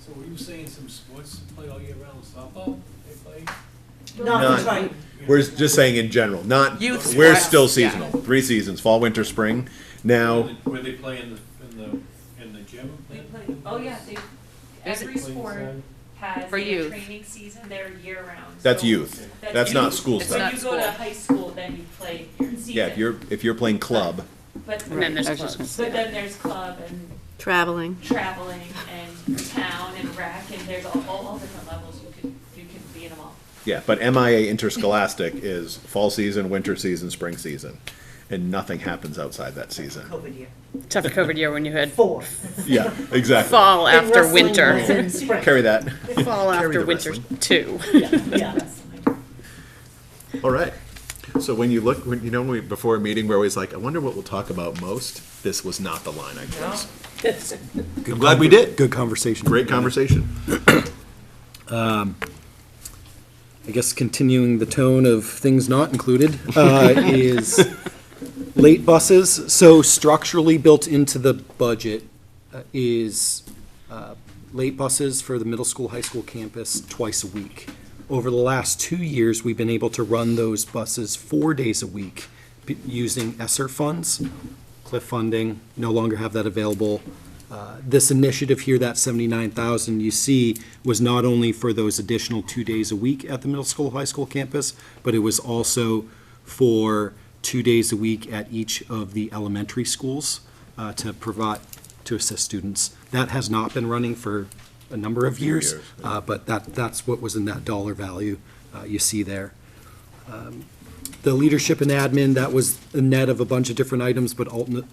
So were you saying some sports play all year round, softball, they play? Not the Triton. We're just saying in general, not, Youth we're sports, still yeah. seasonal, 3 seasons, fall, winter, spring. Now, Where they play in the gym? We play, oh yeah, Is it- every sport has For their youth. training season, they're year round. that's So youth, that's not youth. school It's stuff. not When you go to school. high school, then you play your season. Yeah, if you're playing club, But, And then there's I was just clubs. gonna but then there's club and Traveling. traveling and town and rec, and there's all different levels you can be in them all. yeah, but MIA interscholastic is fall season, winter season, spring season, and nothing happens outside that season. COVID year. Tough COVID year when you had 4. Yeah, exactly. fall And after wrestling winter. was in spring. Carry that. Fall Carry after the winter wrestling. too. Yeah. All right. So when before a meeting, we're always like, I wonder what we'll talk about most. This was not the line I chose. I'm glad we did. Good conversation. Great conversation. I guess continuing the tone of things not included is late buses. So structurally built into the budget is late buses for the middle school, high school campus twice a week. Over the last 2 years, we've been able to run those buses 4 days a week using ESSER funds. Cliff funding, no longer have that available. This initiative here, that 79,000 you see, was not only for those additional 2 days a week at the middle school, high school campus, but it was also for 2 days a week at each of the elementary schools to assist students. That has not been running for a number of years. years, But that's what was in that dollar value you see there. The leadership and admin, that was a net of a bunch of different items, but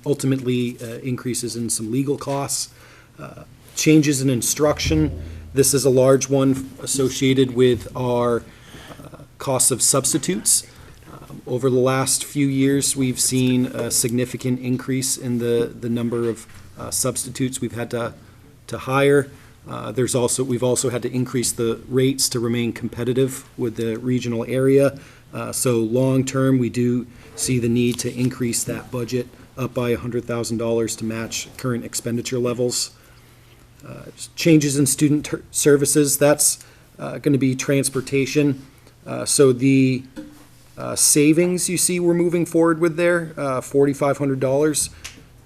ultimately increases in some legal costs. Changes in instruction, this is a large one associated with our costs of substitutes. Over the last few years, we've seen a significant increase in the number of substitutes we've had to hire. We've also had to increase the rates to remain competitive with the regional area. So long-term, we do see the need to increase that budget up by $100,000 to match current expenditure levels. Changes in student services, that's going to be transportation. So the savings you see we're moving forward with there, $4,500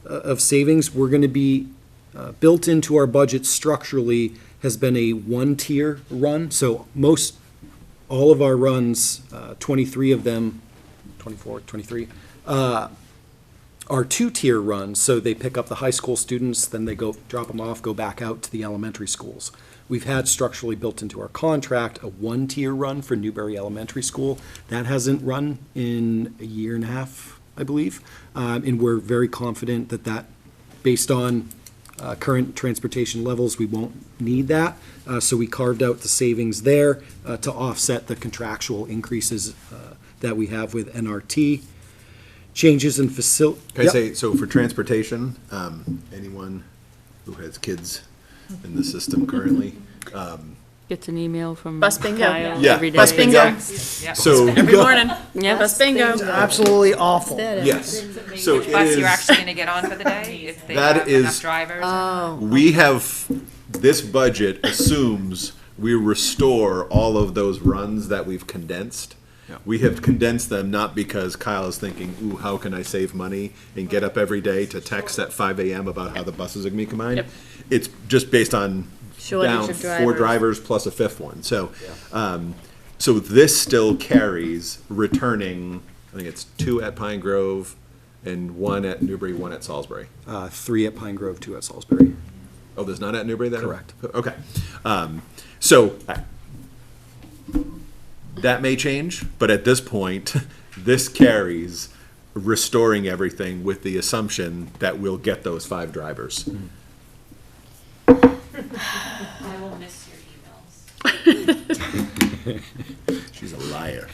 of savings, we're going to be built into our budget structurally has been a one-tier run. So all of our runs, 23 of them, 24, 23, are two-tier runs. So they pick up the high school students, then they go drop them off, go back out to the elementary schools. We've had structurally built into our contract a one-tier run for Newberry Elementary School. That hasn't run in a year and a half, I believe. And we're very confident that based on current transportation levels, we won't need that. So we carved out the savings there to offset the contractual increases that we have with NRT. Changes in facility. Can I say, so for transportation, anyone who has kids in the system currently, Gets an email from Bus bingo. Kyle Yeah, every day. bus bingo. Yep. So Every morning. Yeah. Bus bingo. It's absolutely awful. yes, so Which it bus you're is. actually gonna get on for the day, if they That have is- enough drivers? Oh, We have, this budget assumes we restore all of those runs that we've condensed. We have condensed them not because Kyle is thinking, ooh, how can I save money and get up every day to text at 5 a.m. about how the buses are gonna be combined. Yep. It's just based on Shortage down of 4 drivers. drivers plus a 5th one. So, so this still carries returning, I think it's 2 at Pine Grove and 1 at Newbury, 1 at Salisbury. 3 at Pine Grove, 2 at Salisbury. Oh, there's none at Newbury then? Correct. Okay. So that may change, but at this point, this carries restoring everything with the assumption that we'll get those 5 drivers. I will miss your emails. She's a liar.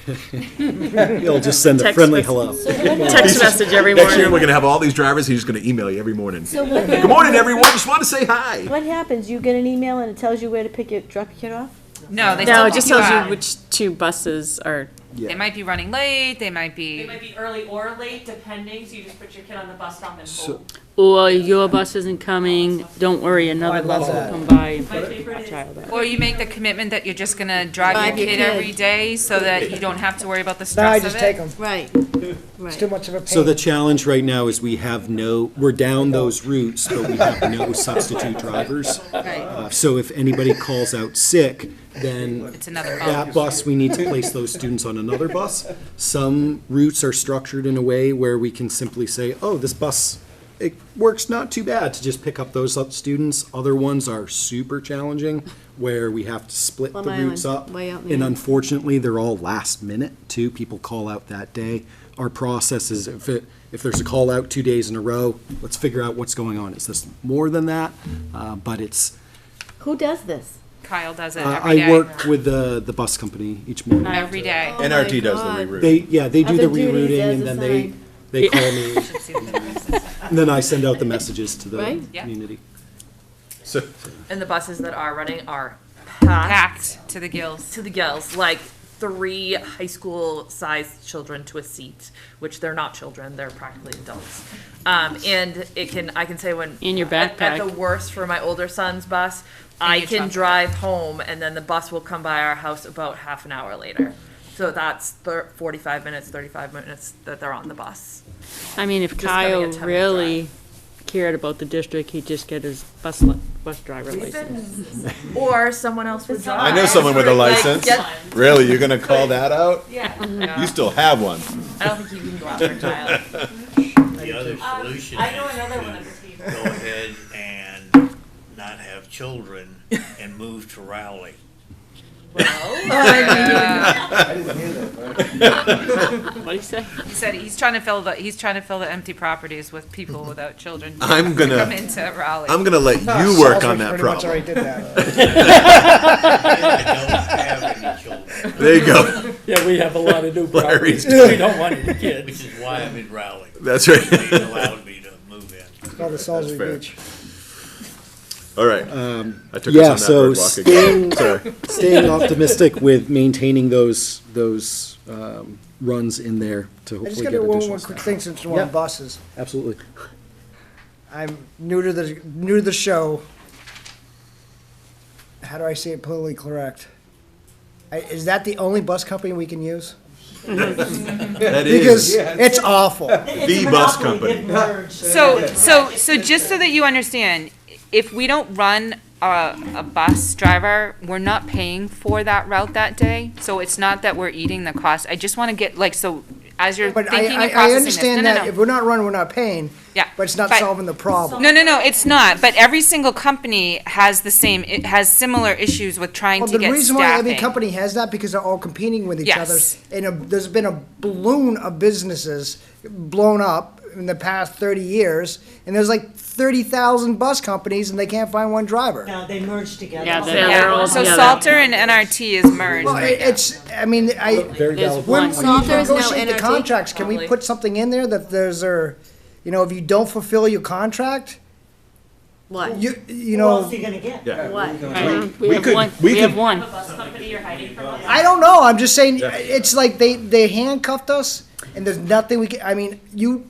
You'll just send a Text friendly message. hello. Text message every Next year, morning. we're gonna have all these drivers, he's gonna email you every morning. so what, Good morning, everyone, just want to say hi. what happens? You get an email and it tells you where to drop your kid off? No, they No, still it just pick tells up. you which 2 buses are. They might be running late, they might They be, might be early or late, depending, so you just put your kid on the bus stop and hold. Or your bus isn't coming, don't worry, another I love bus will that. come by and My put favorite a is- child up. or you make the commitment that you're just gonna drive Drive your your kid kid. every day so that you don't have to worry about the Now I stress of just take it. them. Right, It's too right. much of a pain. So the challenge right now is we're down those routes, but we have no substitute drivers. Right. So if anybody calls out sick, then It's another that bus, we need to place those students on another bus. Some routes are structured in a way where we can simply say, oh, this bus, it works not too bad to just pick up those students. Other ones are super challenging, where we have to split the Plum routes Island, up. way out in the And end. unfortunately, they're all last minute, too. People call out that day. Our process is if there's a call out 2 days in a row, let's figure out what's going on. Is this more than that? But it's, Who does this? Kyle does it every I day. work with the bus company each morning. Every day. Oh my NRT does God. the reroute. They do the Other duties rerouting as and then assigned. they call me. And then I send out the messages to the Right? Yeah. community. So, And the buses that are running are packed Packed to the gills. to the gills, like 3 high school sized children to a seat, which they're not children, they're practically adults. And I can say when. In your At the backpack. worst for my older son's bus, I your can trunk. drive home and then the bus will come by our house about half an hour later. So that's 45 minutes, 35 minutes that they're on the bus. I mean, if Just coming Kyle at 10 really cared about the district, he'd just get his bus driver license. Or someone else would drive. I know someone with a license. Get- Really, you're gonna call that out? Yeah. You still have one. I don't think you can go after a child. The other solution I know is another to one of the team. go ahead and not have children and move to Rowley? I didn't hear that, What do you say? He said he's trying to fill the empty properties with people without children. I'm gonna- Come into Raleigh. I'm gonna let you work on that Pretty much problem. already did that. I don't have any children, There you go. Yeah, we have a lot of new Larry's properties. We don't want any kids. which is why I'm in Rowley. That's right. They allowed me to move in. It's called the Salisbury fair. Beach. All right. I took Yeah, us on so that birdwalk again. Sorry. staying optimistic with maintaining those runs in there to I hopefully just get got one additional quick staff. thing since we're Yeah. on buses. Absolutely. I'm new to the show. How do I say it politically correct? Is that the only bus company we can use? That Because is it's awful. the bus company. So just so that you understand, if we don't run a bus driver, we're not paying for that route that day. So it's not that we're eating the cost. I just want to get, like, so as you're But thinking and I processing this. understand No, no, that no. if we're not running, we're not paying, Yeah. but it's not But- solving the problem. No, it's not. But every single company has it has similar issues with trying Well, to the get reason why every staffing. company has that because they're all competing with each other. Yes. And there's been a balloon of businesses blown up in the past 30 years, and there's like 30,000 bus companies, and they can't find one driver. Now, they merged together. Yeah, So they're Yeah, all so together. Salter and NRT is merged Well, right now. it's, I mean, Very There's valid. one. when we Salter is now negotiate the NRT? contracts, can we Probably. put something in there that there's if you don't fulfill your contract, What? you Who else know, are you gonna get? Yeah. What? We have could- one, we we have could- one. A bus company you're hiding from us? I don't know, I'm just saying, Yeah. it's like they handcuffed us, and there's nothing we can, I mean, you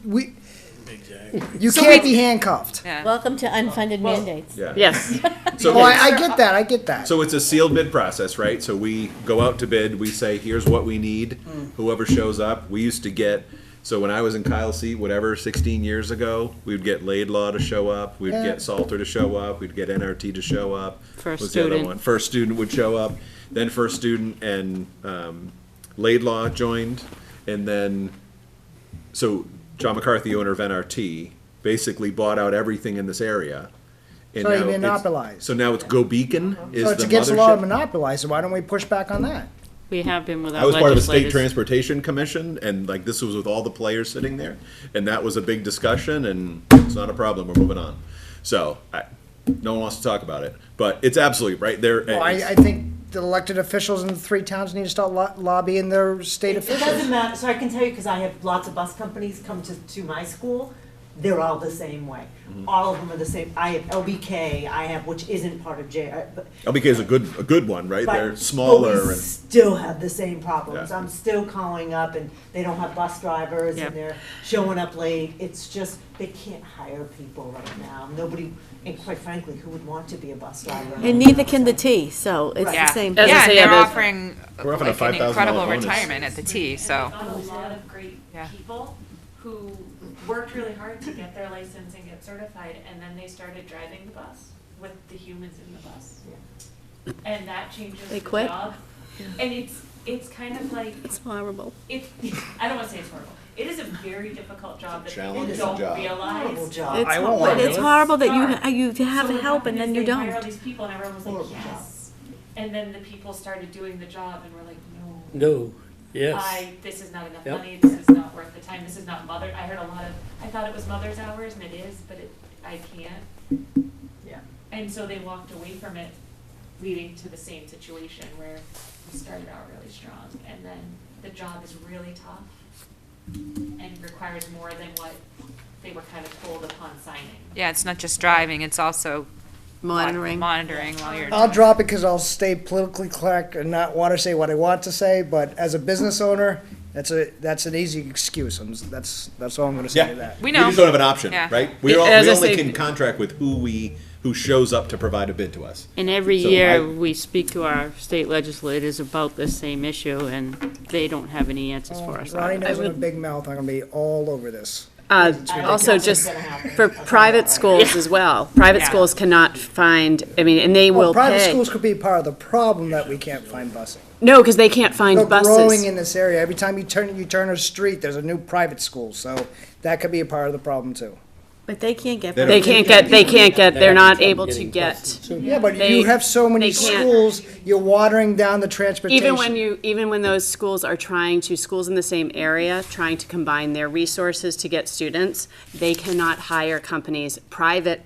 Exactly. can't be handcuffed. Yeah. Welcome to unfunded mandates. Yeah. Yes. So, Oh, I get that. so it's a sealed bid process, right? So we go out to bid, we say, here's what we need. Whoever shows up, we used to get, so when I was in Kyle's seat, whatever, 16 years ago, we'd get Laidlaw to show up, we'd Yeah. get Salter to show up, we'd get NRT to show up. First What's the other Student. one? First Student would show up, then First Student and Laidlaw joined, and then, so John McCarthy, owner of NRT, basically bought out everything in this area. And So he now it's- monopolized. So now it's Go Beacon is So the it's against the law to mothership. monopolize, so why don't we push back on that? We have been with our I was part of a state legislators. transportation commission, and like this was with all the players sitting there, and that was a big discussion, and it's not a problem. We're moving on. So no one wants to talk about it, but it's absolutely right there. Well, I think the elected officials in the three towns need to start lobbying their state It officials. doesn't matter, so I can tell you, because I have lots of bus companies come to my school, they're all the same way. All of them are the same. I have LBK, which isn't part of but LBK is a good one, right? But- They're smaller but we and still have the same problems. Yeah. I'm still calling up and they don't have bus drivers Yep. and they're showing up late. It's just, they can't hire people right now. Nobody, and quite frankly, who would want to be a bus driver? And neither can the T, so it's the Yeah, same. As I yeah, say, and they're there's- offering We're offering a like an $5,000 incredible bonus. retirement at the T, so. On a lot of great Yeah. people who worked really hard to get their license and get certified, and then they started driving the bus with the humans in the bus. And that changes They the quit? job. And it's kind of like, It's horrible. I don't wanna say it's horrible. It is a very difficult job that people challenging don't job. realize. Horrible job. It's, I won't but do it's it. horrible that Sorry. you have So what help and happened then is you they hired all don't. these people and everyone was like, Horrible job. yes. And then the people started doing the job and we're like, no. No, yes. This is not enough Yep. money, this is not worth the time, this is not I heard a lot of, I thought it was mother's hours and it is, but I can't. Yeah. And so they walked away from it, leading to the same situation where we started out really strong and then the job is really tough and requires more than what they were kind of told upon signing. Yeah, it's not just driving, it's also Monitoring. monitoring while you're. I'll drop it because I'll stay politically correct and not want to say what I want to say, but as a business owner, that's an easy excuse. That's all I'm going to say to that. We know. just don't have an option, Yeah. right? As I We only say- can contract with who shows up to provide a bid to us. And every So year, I- we speak to our state legislators about this same issue, and they don't have any answers for us. Ronnie knows I I'm a would- big mouth. I'm going to be all over this. Also, That's just what's gonna happen. for private schools as well. Private Yeah. schools cannot find, I mean, and they Well, will private pay. schools could be part of the problem that we can't find busing. No, because they can't find They're growing buses. in this area. Every time you turn a street, there's a new private school, so that could be a part of the problem too. But they can't get. They can't get, they're not able to get. Yeah, but They- you have so many they can't. schools, you're watering down the transportation. Even when those schools are schools in the same area, trying to combine their resources to get students, they cannot hire companies. Private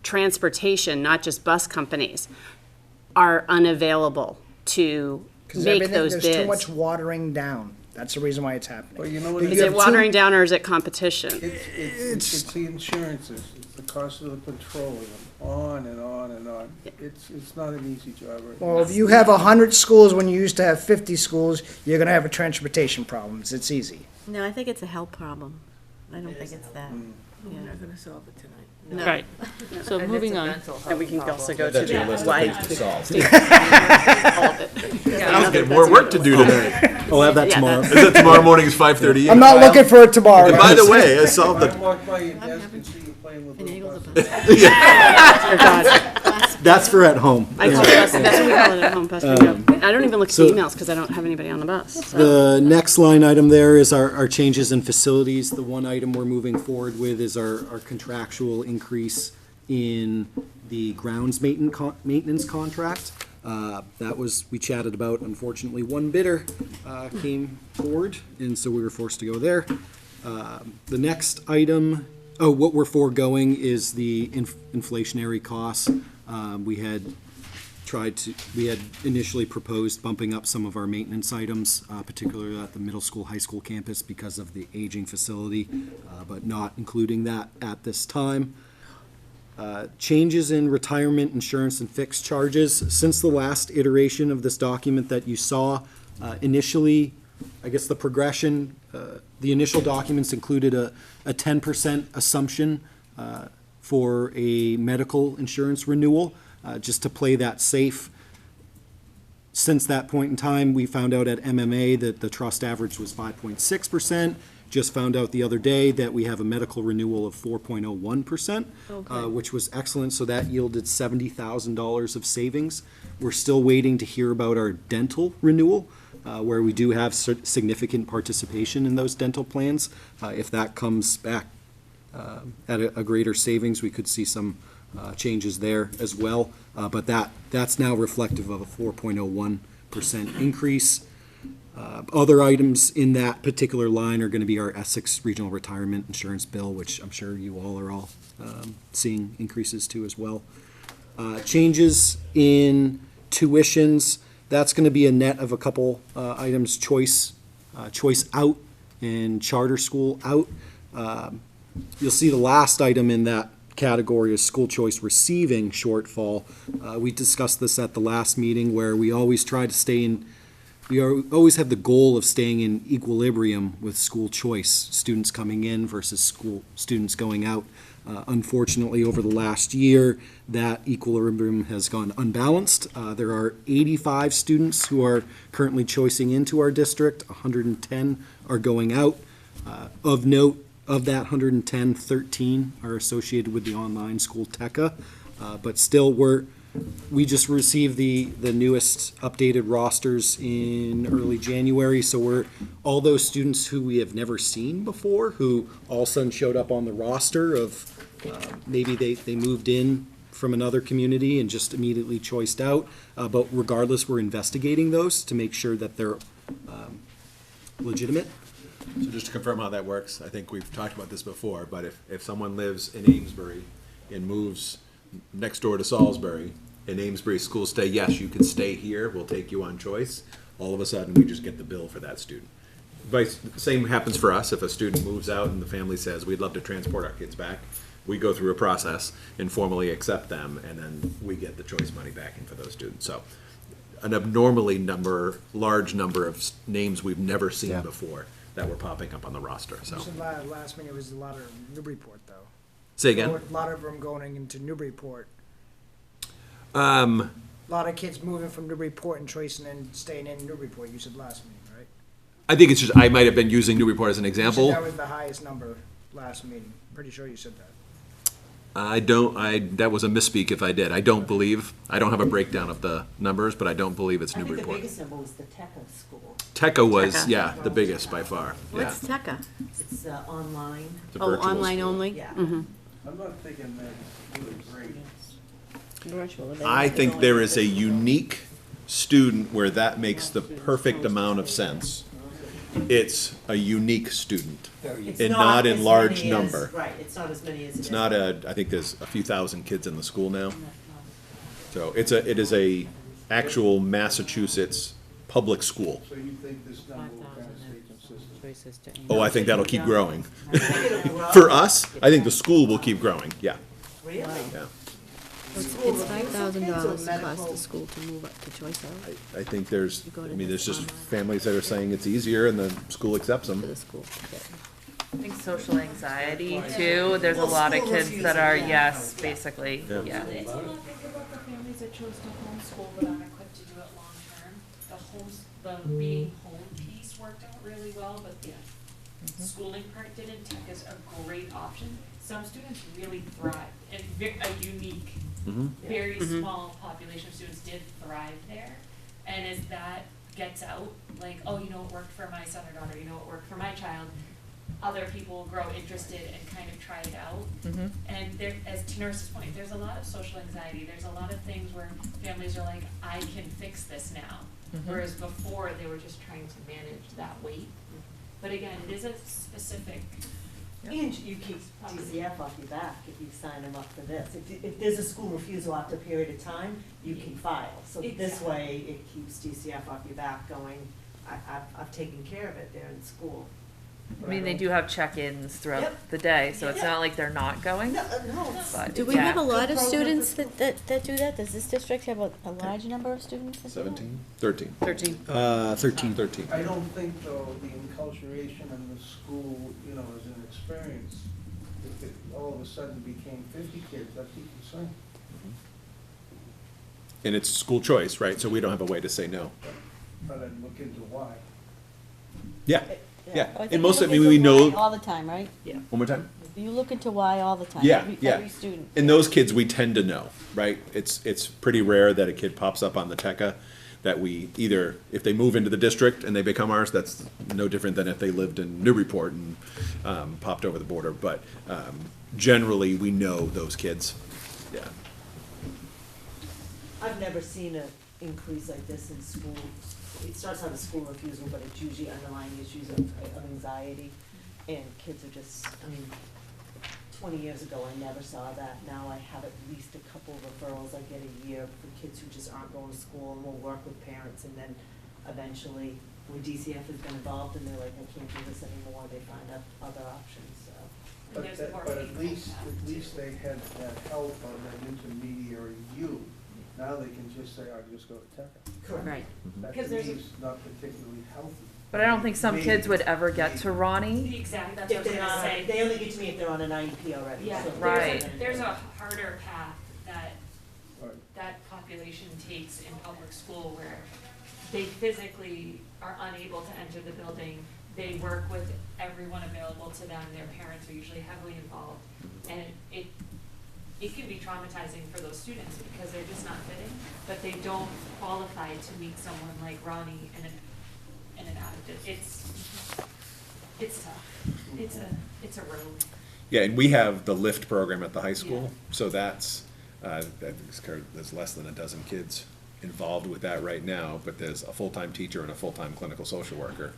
transportation, not just bus companies, are unavailable to 'Cause make everything- those There's too much bids. watering down. That's the reason why it's happening. Well, you know what? Is it watering down or is it competition? It's the insurances, it's the cost of the petroleum, on and on and on. It's not an easy job right now. Well, if you have 100 schools when you used to have 50 schools, you're gonna have a transportation problems. It's easy. No, I think it's a health problem. I don't think it's that. We're not gonna solve it tonight. No. Right, so moving on. And we can also go to That's your list the of why. things to solve. All of it. I'll get more work to do tonight. I'll have that Yeah, tomorrow. Is it tomorrow morning is 5:30? I'm not looking for it tomorrow. And by the way, I solved I the, walk by your desk and see you playing with Enable little the buses. bus. Oh, God. That's for at home. I call it bus, that's what we call it at home, bus bingo. I don't even look at the so- emails because I don't have anybody on the bus. so. The next line item there is our changes in facilities. The one item we're moving forward with is our contractual increase in the grounds maintenance contract. That was, we chatted about, unfortunately, one bidder came forward, and so we were forced to go there. The next item, what we're foregoing is the inflationary costs. We had initially proposed bumping up some of our maintenance items, particularly at the middle school, high school campus because of the aging facility, but not including that at this time. Changes in retirement insurance and fixed charges. Since the last iteration of this document that you saw, initially, I guess the progression, the initial documents included a 10% assumption for a medical insurance renewal, just to play that safe. Since that point in time, we found out at MMA that the trust average was 5.6%. Just found out the other day that we have a medical renewal of 4.01%, which was excellent. So that yielded $70,000 of savings. We're still waiting to hear about our dental renewal, where we do have significant participation in those dental plans. If that comes back at a greater savings, we could see some changes there as well. But that's now reflective of a 4.01% increase. Other items in that particular line are going to be our Essex Regional Retirement Insurance Bill, which I'm sure you all are seeing increases to as well. Changes in tuitions, that's going to be a net of a couple items, choice out and charter school out. You'll see the last item in that category is school choice receiving shortfall. We discussed this at the last meeting where we always try to stay in. We always have the goal of staying in equilibrium with school choice, students coming in versus school students going out. Unfortunately, over the last year, that equilibrium has gone unbalanced. There are 85 students who are currently choicing into our district, 110 are going out. Of note, of that 110, 13 are associated with the online school TECA, but still we just received the newest updated rosters in early January, so all those students who we have never seen before, who all of a sudden showed up on the roster of, maybe they moved in from another community and just immediately choiced out, but regardless, we're investigating those to make sure that they're legitimate. so just to confirm how that works, I think we've talked about this before, but if someone lives in Amesbury and moves next door to Salisbury, and Amesbury schools say, yes, you can stay here, we'll take you on choice, all of a sudden, we just get the bill for that student. Same happens for us, if a student moves out and the family says, we'd love to transport our kids back, we go through a process and formally accept them, and then we get the choice money back in for those students. So an abnormally large number of names we've never seen before that were popping up on the roster, so. You said last meeting, it was a lot of Newburyport, though. Say again? A lot of them going into Newburyport. A A lot of kids moving from Newburyport and choicing and staying in Newburyport, you said last meeting, right? I think it's just, I might have been using Newburyport as an You example. said that was the highest number last meeting. Pretty sure you said that. That was a misspeak if I did. I don't have a breakdown of the numbers, but I don't believe it's I think the Newburyport. biggest number was the TECA school. TECA was, TECA. yeah, the biggest by far. Yeah. What's TECA? It's online. It's a Oh, virtual online school. only? Yeah. I'm not thinking that's really great. Virtual. I think there is a unique student where that makes the perfect amount of sense. It's a unique student, It's and not in as large many as- number. Right, it's not as many as it is. It's not I think there's a few thousand kids in the school now. So it is a actual Massachusetts public school. So you think this number will kind of stay consistent? Choices to. Oh, I think that'll keep growing. I think it'll grow. For us, I think the school will keep growing, yeah, Really? yeah. It's $5,000 to cost the school to move up to Choice Health I think there's, You go to I mean, there's just online. families that are saying it's easier and the school accepts for them. the school. Yeah. I think social anxiety too, there's a lot of kids that are, yes, basically, Yeah. yeah. It's a lot bigger about the families that chose to homeschool but aren't equipped to do it long term. The being home piece worked out really well, but the schooling part didn't. Tech is a great option. Some students really thrive, and a unique, very small population of students did thrive there. And as that gets out, like, oh, you know, it worked for my son or daughter, you know, it worked for my child, other people will grow interested and kind of try it out. And there, as to Nurse's point, there's a lot of social anxiety. There's a lot of things where families are like, I can fix this now. Whereas before, they were just trying to manage that weight. But again, it is a specific, And you keep DCF off your back if you sign them up for this. If there's a school refusal after a period of time, you can file. So this Exactly. way, it keeps DCF off your back going, I've taken care of it there in school. I mean, they do have check-ins throughout Yep. the day, so it's Yeah. not like they're not going, No, it's. but, Do we yeah. have a lot of Good program students for that do that? Does this district have a large number of students that do that? 17, 13. 13. 13. 13. I don't think, though, the enculturation in the school, you know, as an experience, if it all of a sudden became 50 kids, that'd be concerned. And it's school choice, right? So we don't have a way to say no. But I'd look into why. Yeah, yeah. Oh, I think And most you of look it, we into know. why all the time, right? One more time? You look into why all the time. Yeah, yeah. Every student. And those kids, we tend to know, right? It's pretty rare that a kid pops up on the TECA that we either, if they move into the district and they become ours, that's no different than if they lived in Newburyport and popped over the border. But generally, we know those kids, yeah. I've never seen an increase like this in school. It starts out as school refusal, but it's usually underlying issues of anxiety. And kids are just, I mean, 20 years ago, I never saw that. Now I have at least a couple of referrals I get a year for kids who just aren't going to school, and we'll work with parents. And then eventually, when DCF has been involved and they're like, I can't do this anymore, they find out other options, so. and But there's that, more but at people least, now, at least too. they had that help on that intermediary you. Now they can just say, I'll just go to TECA. Correct. Right. That Because to me there's a- is not particularly healthy. But I don't think some kids would ever get to Ronnie. Exactly, that's what I If was they're gonna not, say. they only get to me if they're on an IEP already. Yeah, so- Right. there's a harder path that Right. that population takes in public school where they physically are unable to enter the building. They work with everyone available to them, their parents are usually heavily involved. And it can be traumatizing for those students because they're just not fitting, but they don't qualify to meet someone like Ronnie in an additive. It's tough. It's a road. Yeah, and we have the LIFT program at the high school, so that's, I think there's less than a dozen kids involved with that right now, but there's a full-time teacher and a full-time clinical social worker.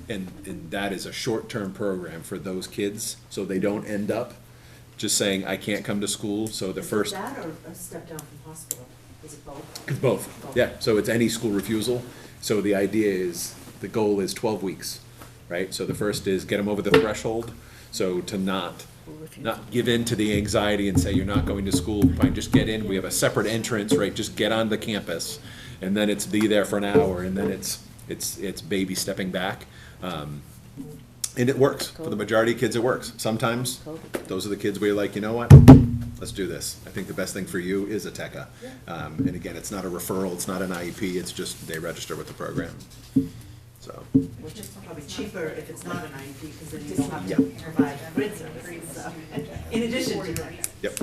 And that is a short-term program for those kids, so they don't end up just saying, I can't come to school, so the Is it first. that or a step down from hospital? Is it both? It's both, yeah, so it's any school refusal. So the idea is, the goal is 12 weeks, right? So the first is get them over the threshold, so to not give in to the anxiety and say you're not going to school, fine, just get in. We have a separate entrance, right, just get on the campus. And then it's be there for an hour, and then it's baby stepping back. And it works, for the majority of kids it works. Sometimes, those are the kids where you're like, you know what, let's do this. I think the best thing for you is a TECA. And again, it's not a referral, it's not an IEP, it's just they register with the program, so. Which is probably cheaper if it's not an IEP, because then you don't have Yeah. to provide grid services, so, in addition to that. Yep.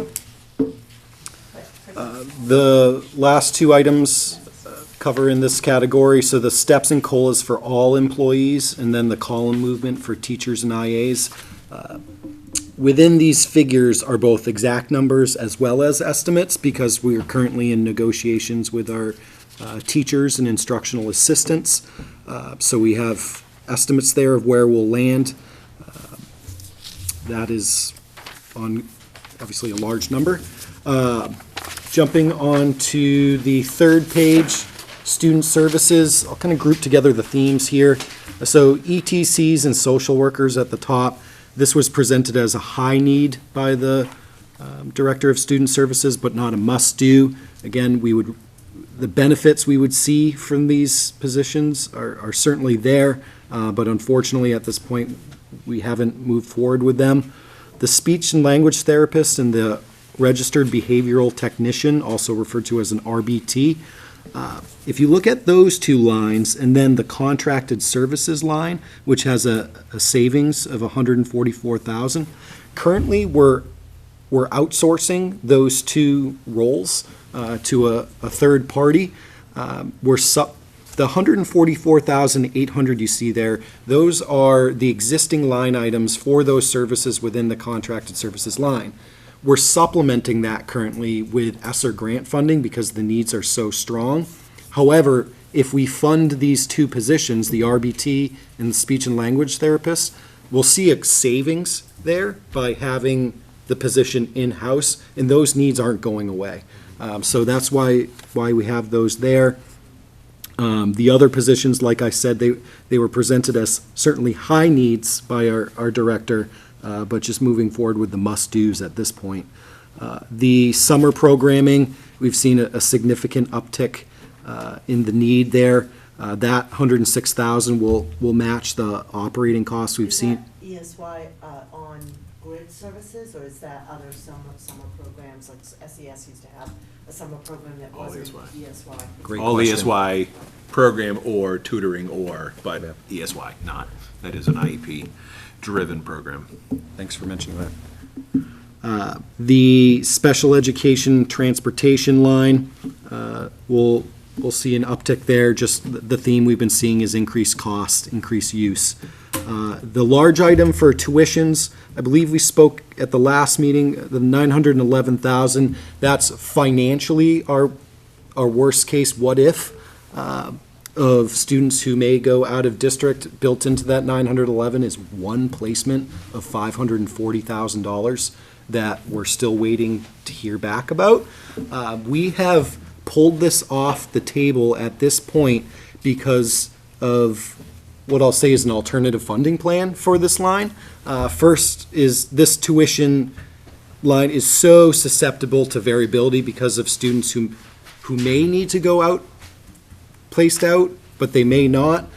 The last two items cover in this category, so the steps and COLAs for all employees, and then the column movement for teachers and IAs. within these figures are both exact numbers as well as estimates, because we are currently in negotiations with our teachers and instructional assistants. So we have estimates there of where we'll land. That is on, obviously, a large number. Jumping on to the third page, student services, I'll kind of group together the themes here. So ETCs and social workers at the top. This was presented as a high need by the Director of Student Services, but not a must-do. Again, the benefits we would see from these positions are certainly there, but unfortunately, at this point, we haven't moved forward with them. The speech and language therapist and the registered behavioral technician, also referred to as an RBT. If you look at those two lines and then the contracted services line, which has a savings of $144,000, currently we're outsourcing those two roles to a third party. The $144,800 you see there, those are the existing line items for those services within the contracted services line. We're supplementing that currently with ESSER grant funding because the needs are so strong. However, if we fund these two positions, the RBT and the speech and language therapist, we'll see a savings there by having the position in-house, and those needs aren't going away. So that's why we have those there. The other positions, like I said, they were presented as certainly high needs by our director, but just moving forward with the must-dos at this point. The summer programming, we've seen a significant uptick in the need there. That $106,000 will match the operating costs we've seen. Is that ESY on grid services, or is that other summer programs, like SES used to have a summer program that wasn't ESY? Great All question. ESY program or tutoring but ESY not. That is an IEP-driven program. Thanks for mentioning that. The special education transportation line, we'll see an uptick there. Just the theme we've been seeing is increased cost, increased use. The large item for tuitions, I believe we spoke at the last meeting, the $911,000. That's financially our worst case what if of students who may go out of district. Built into that 911 is one placement of $540,000 that we're still waiting to hear back about. We have pulled this off the table at this point because of what I'll say is an alternative funding plan for this line. First is this tuition line is so susceptible to variability because of students who may need to go out, placed out, but they may not.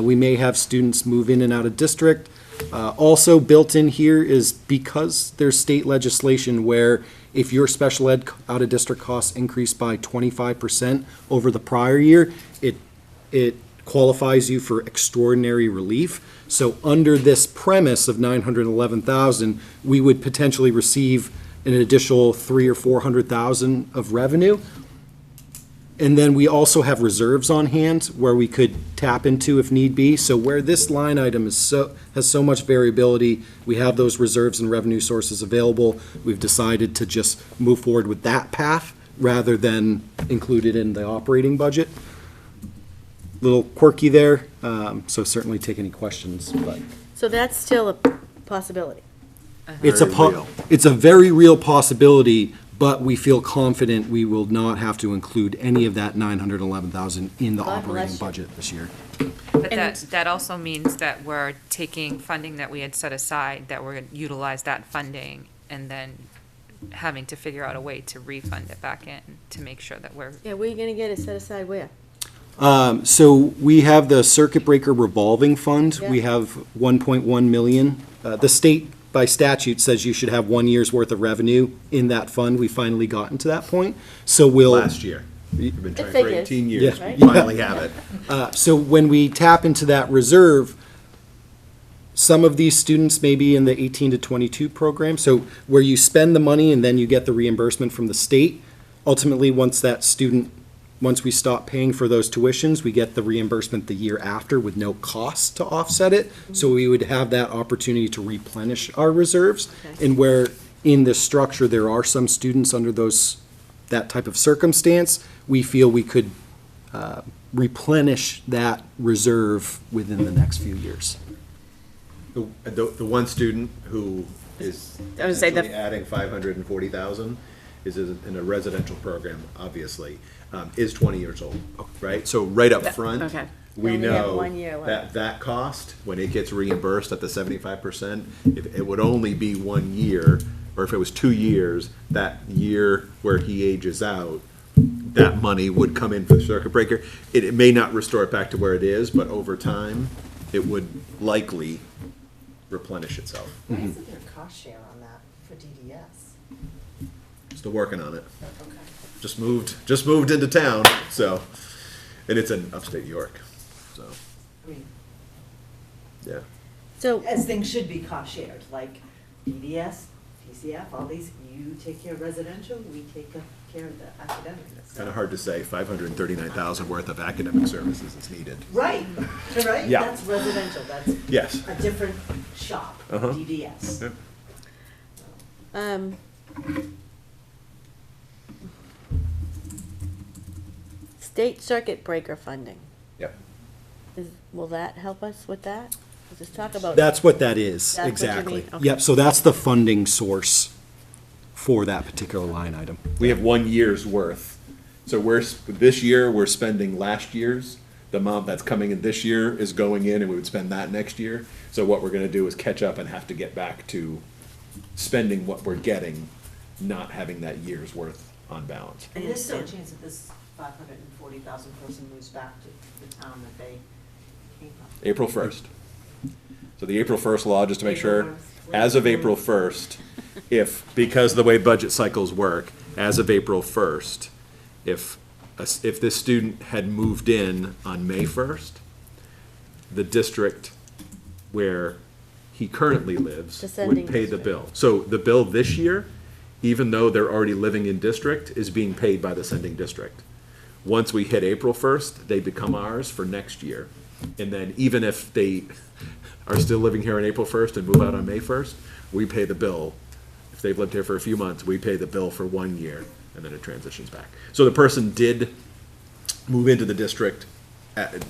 We may have students move in and out of district. Also built in here is because there's state legislation where if your special ed out-of-district costs increase by 25% over the prior year, it qualifies you for extraordinary relief. So under this premise of $911,000, we would potentially receive an additional $300,000 or $400,000 of revenue. And then we also have reserves on hand where we could tap into if need be. So where this line item has so much variability, we have those reserves and revenue sources available. We've decided to just move forward with that path rather than include it in the operating budget. Little quirky there, so certainly take any questions. But So that's still a possibility. it's a very real possibility, but we feel confident we will not have to include any of that $911,000 in the God bless operating you. budget this year. But that also means that we're taking funding that we had set aside, that we're gonna utilize that funding, and then having to figure out a way to refund it back in to make sure that we're, Yeah, where are you gonna get it set aside where? So we have the circuit breaker revolving fund. Yeah. We have 1.1 million. The state by statute says you should have 1 year's worth of revenue in that fund. We finally gotten to that point. So we'll. Last year. We've been trying for figures. 18 years. Yeah. We finally have it. So when we tap into that reserve, some of these students may be in the 18 to 22 program. So where you spend the money and then you get the reimbursement from the state, ultimately, once that student once we stop paying for those tuitions, we get the reimbursement the year after with no cost to offset it. So we would have that opportunity to replenish our reserves. Okay. And where in this structure, there are some students under that type of circumstance, we feel we could replenish that reserve within the next few years. The one student who is I would say essentially adding 540,000 is in a residential program, obviously, is 20 years old, right? So right up front, okay. we They only have know 1 year left. that cost, when it gets reimbursed at the 75%, if it would only be 1 year, or if it was 2 years, that year where he ages out, that money would come in for the circuit breaker. It may not restore it back to where it is, but over time, it would likely replenish itself. Why isn't there a cost share on that for DDS? Still working on it. Okay. Just moved into town, so, and it's in upstate York, so, I mean, yeah. So, as things should be cost shared, like DDS, TCF, all these, you take care of residential, we take care of the academic. Kind of hard to say 539,000 worth of academic services is needed. Right, right? Yeah. That's residential, that's Yes. a different shop, Uh-huh. DDS. Yeah. State circuit breaker funding, Yep. will that help us with that? Let's just talk about. That's what that is, That's what you exactly. mean, okay. Yep, so that's the funding source for that particular line item. We have 1 year's worth. So this year, we're spending last year's. The amount that's coming in this year is going in, and we would spend that next year. So what we're gonna do is catch up and have to get back to spending what we're getting, not having that year's worth on balance. And there's still a chance that this 540,000 person moves back to the town that they came from. April 1st. So the April 1st law, just to make April sure, 1st. as of April 1st, because of the way budget cycles work, as of April 1st, if this student had moved in on May 1st, the district where he currently lives Descending would pay the district. bill. So the bill this year, even though they're already living in district, is being paid by the sending district. Once we hit April 1st, they become ours for next year. And then even if they are still living here on April 1st and move out on May 1st, we pay the bill. If they've lived here for a few months, we pay the bill for 1 year, and then it transitions back. So the person did move into the district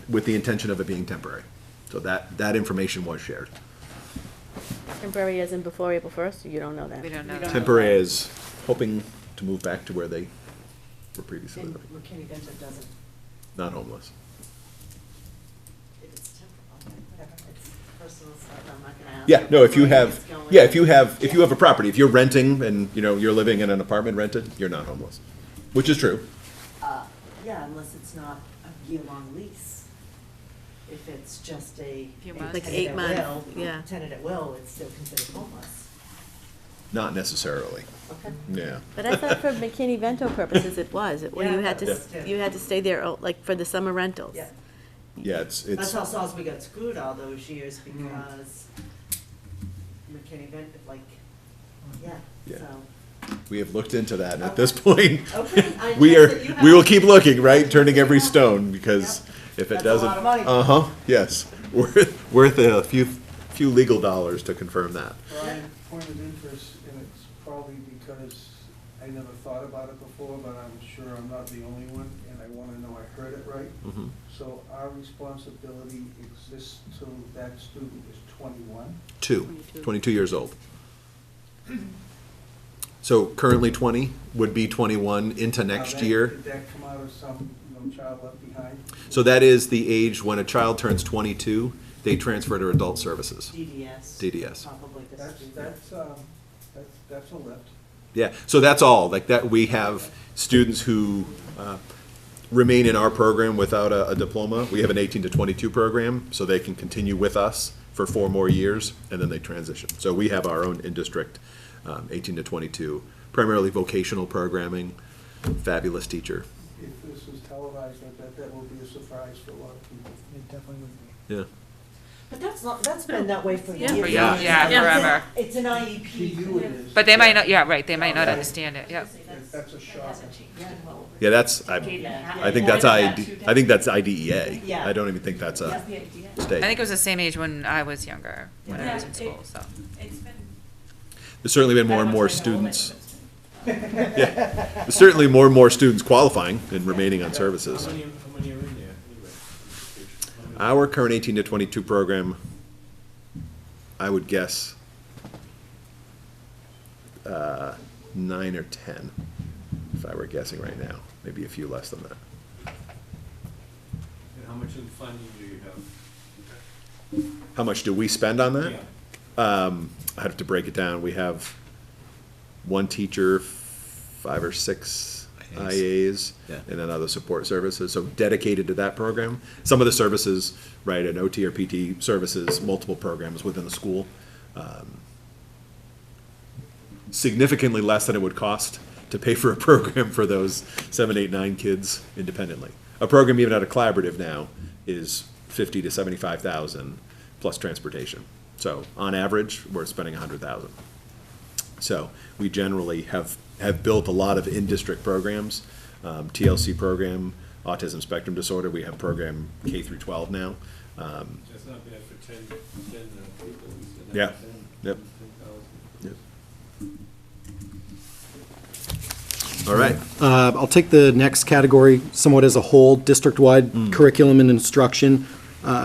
with the intention of it being temporary. So that information was shared. Temporary as in before April 1st, you don't know that? We don't know. Temporary is hoping to move back to where they were previously And living, McKinney-Vento doesn't, not homeless. if it's temporary, okay, whatever, it's personal stuff, I'm not gonna ask. Yeah, no, if you where have, it's going. yeah, if you have a property, if you're renting and, you're living in an apartment rented, you're not homeless, which is true. Yeah, unless it's not a year-long lease. If it's just a. Few a months. Like tenant 8 at months, will, yeah. Tenant at will, it's still considered homeless. Not necessarily, Okay. yeah. But I thought for McKinney-Vento purposes it was, where you Yeah, had to, that was- you had to stay there, like, for the summer rentals. Yeah. Yeah, it's, That's how Salisbury got screwed all those years Mm-hmm. because McKinney-Vento, like, yeah, Yeah. so. we have looked into that, and at this point, Okay, I we trust that you we will have. keep looking, right, turning every stone, because if it That's a lot doesn't. of money. Uh-huh, yes, worth a few legal dollars to confirm that. Brian, point of interest, and it's probably because I never thought about it before, but I'm sure I'm not the only one, and I wanna know I heard it right. Mhm. So our responsibility exists till that student is 21? 22 years old. So currently 20, would be 21 into next year. Did that come out of some, child left behind? So that is the age when a child turns 22, they transfer to adult services. DDS. DDS. Probably the That's, student. that's a lift. Yeah, so that's all, like that, we have students who remain in our program without a diploma. We have an 18 to 22 program, so they can continue with us for 4 more years, and then they transition. So we have our own in-district 18 to 22, primarily vocational programming, fabulous teacher. If this is televised, I bet that will be a surprise for a lot of people. It definitely would be. Yeah. But that's been that way for Yeah. years. Yeah, forever. It's an IEP. To you it is. But they might not, yeah, right, they might not understand it, yeah. That's That's a That shock. hasn't changed in well over. Yeah, that's, Decade and a half. I think More that's than that, ID, 2 I think that's IDEA. Yeah. I don't even think that's a That's the idea. state. I think it was the same age when I was younger, when I Yeah, was in school, so. It's been. There's certainly been I more don't and know more what's my goal, students. but it's been- Yeah, there's certainly more and more students qualifying and remaining on services. How many are in there anyway? Our current 18 to 22 program, I would guess 9 or 10, if I were guessing right now. Maybe a few less than that. And how much in funding do you have? How much do we spend on that? Yeah. I'd have to break it down. We have one teacher, 5 or 6 IAs, Yeah. and then other support services, so dedicated to that program. Some of the services, right, an OT or PT services, multiple programs within the school. Significantly less than it would cost to pay for a program for those 7, 8, 9 kids independently. A program even at a collaborative now is 50 to 75,000 plus transportation. So on average, we're spending 100,000. So we generally have built a lot of in-district programs, TLC program, autism spectrum disorder. We have program K through 12 now. That's not bad for 10 people. We said Yeah. 10, Yep. 10,000. All right. I'll take the next category somewhat as a whole, district-wide curriculum and instruction.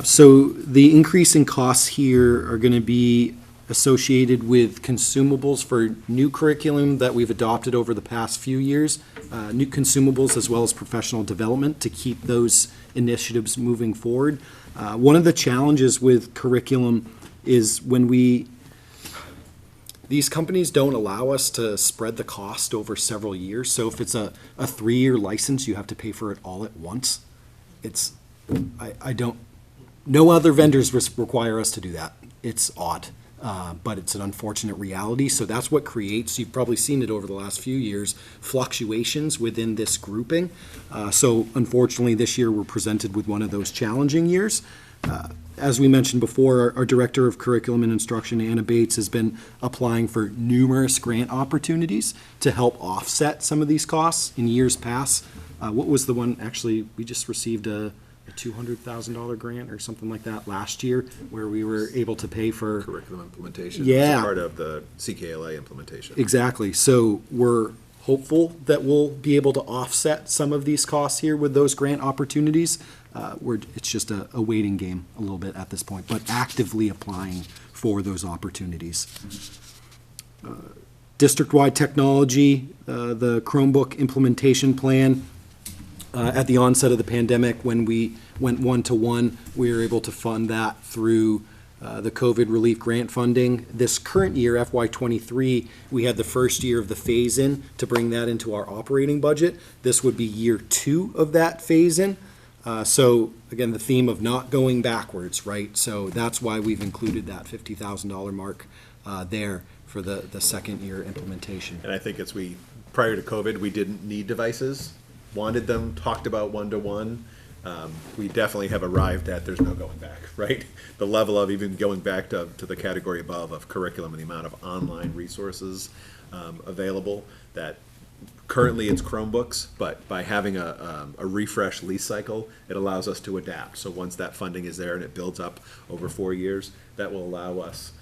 So the increase in costs here are going to be associated with consumables for new curriculum that we've adopted over the past few years, new consumables as well as professional development to keep those initiatives moving forward. One of the challenges with curriculum is when these companies don't allow us to spread the cost over several years. So if it's a 3-year license, you have to pay for it all at once. No other vendors require us to do that. It's odd, but it's an unfortunate reality. So that's what creates, you've probably seen it over the last few years, fluctuations within this grouping. So unfortunately, this year we're presented with one of those challenging years. As we mentioned before, our Director of Curriculum and Instruction, Anna Bates, has been applying for numerous grant opportunities to help offset some of these costs in years past. What was the one, actually, we just received a $200,000 grant or something like that last year, where we were able to pay for. Curriculum implementation. Yeah. It's a part of the CKLA implementation. Exactly. So we're hopeful that we'll be able to offset some of these costs here with those grant opportunities. It's just a waiting game a little bit at this point, but actively applying for those opportunities. District-wide technology, the Chromebook implementation plan. At the onset of the pandemic, when we went one-to-one, we were able to fund that through the COVID relief grant funding. This current year, FY23, we had the first year of the phase-in to bring that into our operating budget. This would be year 2 of that phase-in. So again, the theme of not going backwards, right? So that's why we've included that $50,000 mark there for the second year implementation. And I think prior to COVID, we didn't need devices, wanted them, talked about one-to-one. We definitely have arrived at there's no going back, right? The level of even going back to the category above of curriculum and the amount of online resources available, that currently it's Chromebooks, but by having a refresh lease cycle, it allows us to adapt. So once that funding is there and it builds up over 4 years, that will allow us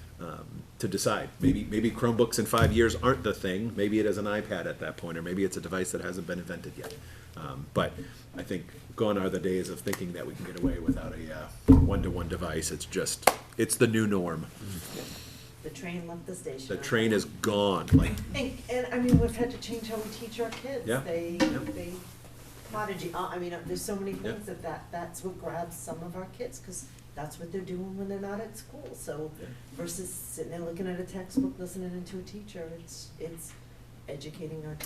to decide. Maybe Chromebooks in 5 years aren't the thing. Maybe it is an iPad at that point, or maybe it's a device that hasn't been invented yet. But I think gone are the days of thinking that we can get away without a one-to-one device. It's the new norm. The train left the station. The train is gone, like, And I mean, we've had to change how we teach our kids. Yeah. They prodigy, I mean, there's so many things that's what grabs some of our kids, because that's what they're doing when they're not at school. So versus sitting there looking at a textbook, listening to a teacher, it's educating our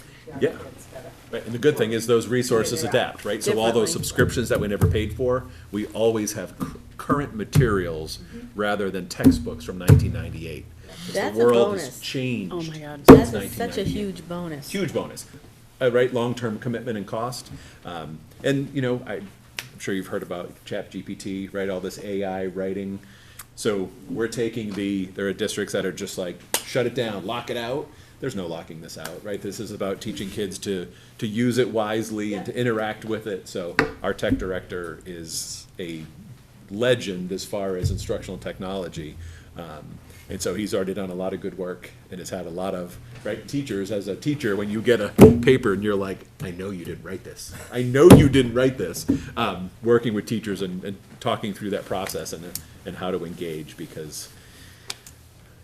Yeah. kids better. right, and the good thing is those resources adapt, right? So all those Differently. subscriptions that we never paid for, we always have current materials rather than textbooks from 1998. 'Cause That's a the world has bonus. changed. Oh, my God. since That's such a 1998. huge bonus. Huge bonus, right? Long-term commitment and cost. And, I'm sure you've heard about ChatGPT, right? All this AI writing. So we're taking there are districts that are just like, shut it down, lock it out. there's no locking this out, right? This is about teaching kids to use it wisely and to interact with it. So our tech director is a legend as far as instructional technology. And so he's already done a lot of good work and has had a lot of, right, teachers, as a teacher, when you get a paper and you're like, I know you didn't write this. I know you didn't write this. Working with teachers and talking through that process and how to engage, because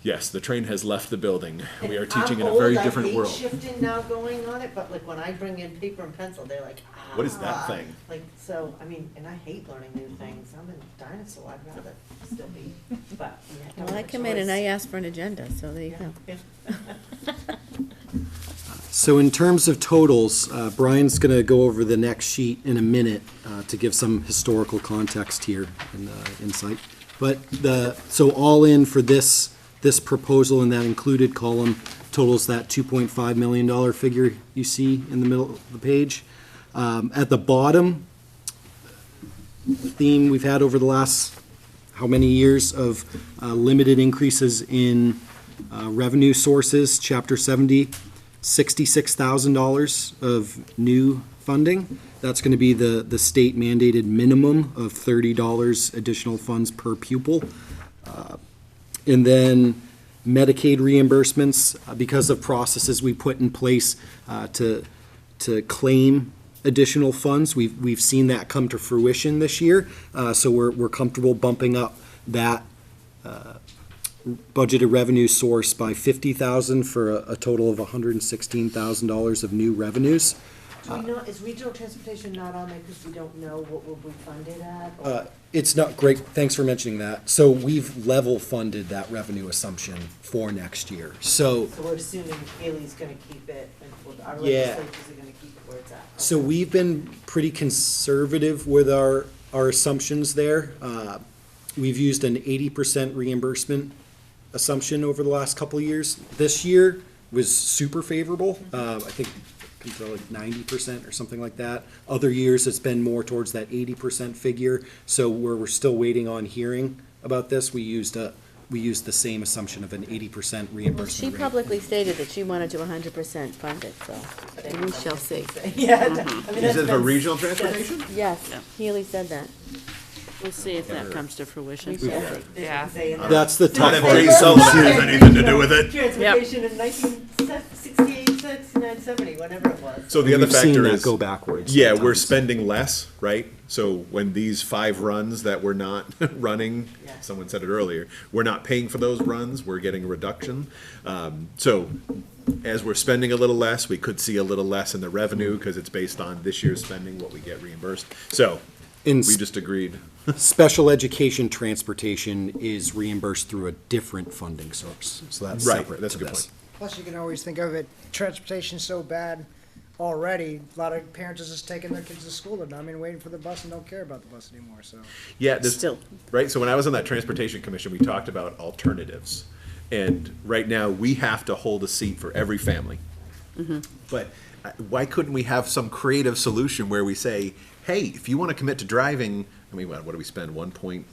yes, the train has left the building. We are teaching in a very different world. I'm old, I hate shifting now going on it, but like when I bring in paper and pencil, they're like, ah. What is that thing? Like, so, I mean, and I hate learning new things. I'm a dinosaur, I'd rather still be, but. we don't Well, I have a come in and I choice. ask for an agenda, so there you go. Yeah. So in terms of totals, Brian's going to go over the next sheet in a minute to give some historical context here and insight. But so all in for this proposal in that included column totals that $2.5 million figure you see in the middle of the page. At the bottom, the theme we've had over the last how many years of limited increases in revenue sources, Chapter 70, $66,000 of new funding. That's going to be the state mandated minimum of $30 additional funds per pupil. And then Medicaid reimbursements, because of processes we put in place to claim additional funds. We've seen that come to fruition this year, so we're comfortable bumping up that budgeted revenue source by $50,000 for a total of $116,000 of new revenues. Do we know, is regional transportation not on there because we don't know what will be funded at? or- It's not, great, thanks for mentioning that. So we've level funded that revenue assumption for next year. So So we're assuming Haley's gonna keep it, and our Yeah. legislatures are gonna keep it where it's at. So Okay. we've been pretty conservative with our assumptions there. We've used an 80% reimbursement assumption over the last couple of years. This year was super favorable. I think until like 90% or something like that. Other years, it's been more towards that 80% figure. So we're still waiting on hearing about this. We used the same assumption of an 80% Well, reimbursement she rate. publicly stated that she wanted to 100% fund it, so we shall see. Yeah, I mean, Is that's it for been- regional transportation? Yes, Yeah. Healy said that. We'll see if that comes to fruition. We shall see. Yeah. That's the tough If part. Jay Sullivan has anything to do with it. Transportation in 1968, 69, 70, whenever it was. So the other We've seen factor that is, go backwards yeah, we're sometimes. spending less, right? So when these 5 runs that we're not running, Yeah. someone said it earlier, we're not paying for those runs, we're getting a reduction. So as we're spending a little less, we could see a little less in the revenue because it's based on this year's spending, what we get reimbursed. So In we just agreed. special education transportation is reimbursed through a different funding source, so that's Right, separate that's a to good this. point. Plus, you can always think of it, transportation's so bad already, a lot of parents are just taking their kids to school and, I mean, waiting for the bus and don't care about the bus anymore, so. Yeah, this, Still. right, so when I was on that transportation commission, we talked about alternatives. And right now, we have to hold a seat for every family. But why couldn't we have some creative solution where we say, hey, if you want to commit to driving, I mean, what do we spend, $1.3,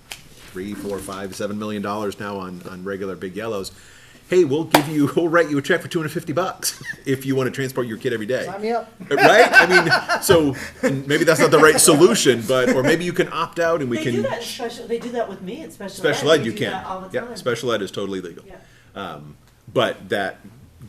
$4, $5, $7 million now on regular big yellows? Hey, we'll write you a check for $250 if you want to transport your kid every day. Sign me up. Right? I mean, so and maybe that's not the right solution, or maybe you can opt out and we They can. do that in special, they do that with me in special ed. Special ed, We you do can. that all the Yeah, time. special ed is totally legal. Yeah. But that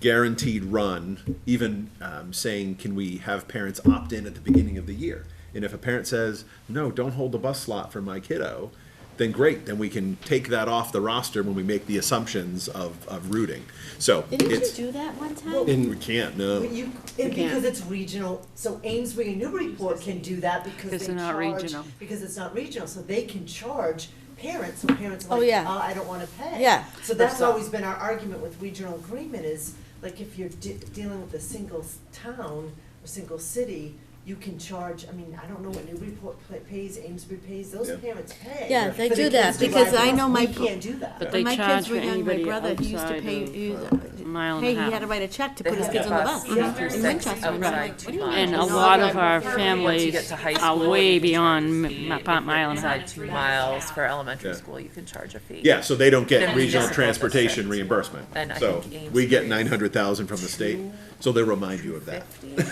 guaranteed run, even saying, can we have parents opt in at the beginning of the year? And if a parent says, no, don't hold the bus slot for my kiddo, then great, then we can take that off the roster when we make the assumptions of routing. So Didn't you it's, do that one time? we can't, no. But because it's regional, so Amesbury and Newburyport can do that because Because they they're not charge, regional. because it's not regional, so they can charge parents, so parents are Oh, like, yeah. oh, I don't wanna pay. Yeah. So that's always been our argument with regional agreement is, like, if you're dealing with a single town or single city, you can charge, I mean, I don't know what Newburyport pays, Amesbury pays, those Yeah. parents pay. Yeah, they for the do that, kids to because ride I the know bus. my We can't do that. But When they my charge kids were for young, my anybody brother, he used to outside pay, of, mile and hey, a he half. had to write a check to put They his have kids on the bus bus. through In six Winchester. outside What 2 do you miles. mean? And a It's lot all of our Once you families get to high are school, way you can beyond charge a fee. about mile and a half. Inside 2 miles for elementary Yeah. school, you can charge a fee. Yeah, so they don't get Then regional municipal transportation districts. reimbursement. And I So think Ames we get pays 900,000 from the state, so they remind you of that. 50.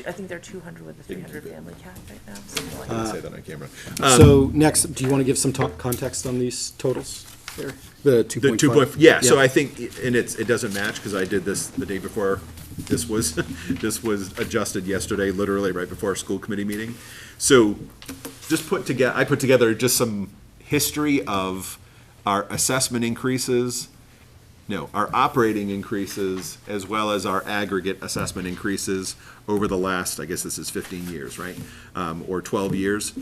I think they're 200 with a 300 family cap right now, something like I that. didn't say that on camera. So next, do you want to give some context on these totals there? The 2.5? The 2 point, yeah, so I think, and it doesn't match, because I did this the day before, this was, this was adjusted yesterday, literally right before our school committee meeting. So, I put together just some history of our assessment increases, our operating increases, as well as our aggregate assessment increases over the last, I guess this is 15 years, right? Or 12 years.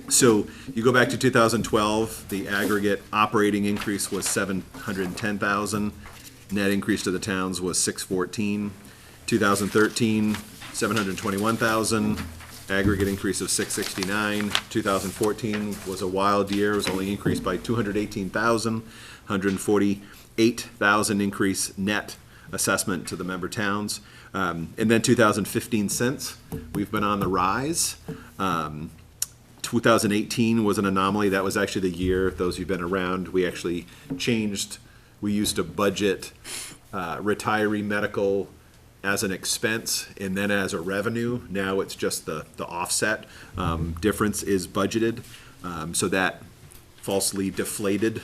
So you go back to 2012, the aggregate operating increase was 710,000. Net increase to the towns was 614. 2013, 721,000. Aggregate increase of 669. 2014 was a wild year. It was only increased by 218,000. 148,000 increase net assessment to the member towns. And then 2015 since, we've been on the rise. 2018 was an anomaly. That was actually the year, those who've been around, we actually changed, we used to budget retiree medical as an expense and then as a revenue. Now it's just the offset difference is budgeted. So that falsely deflated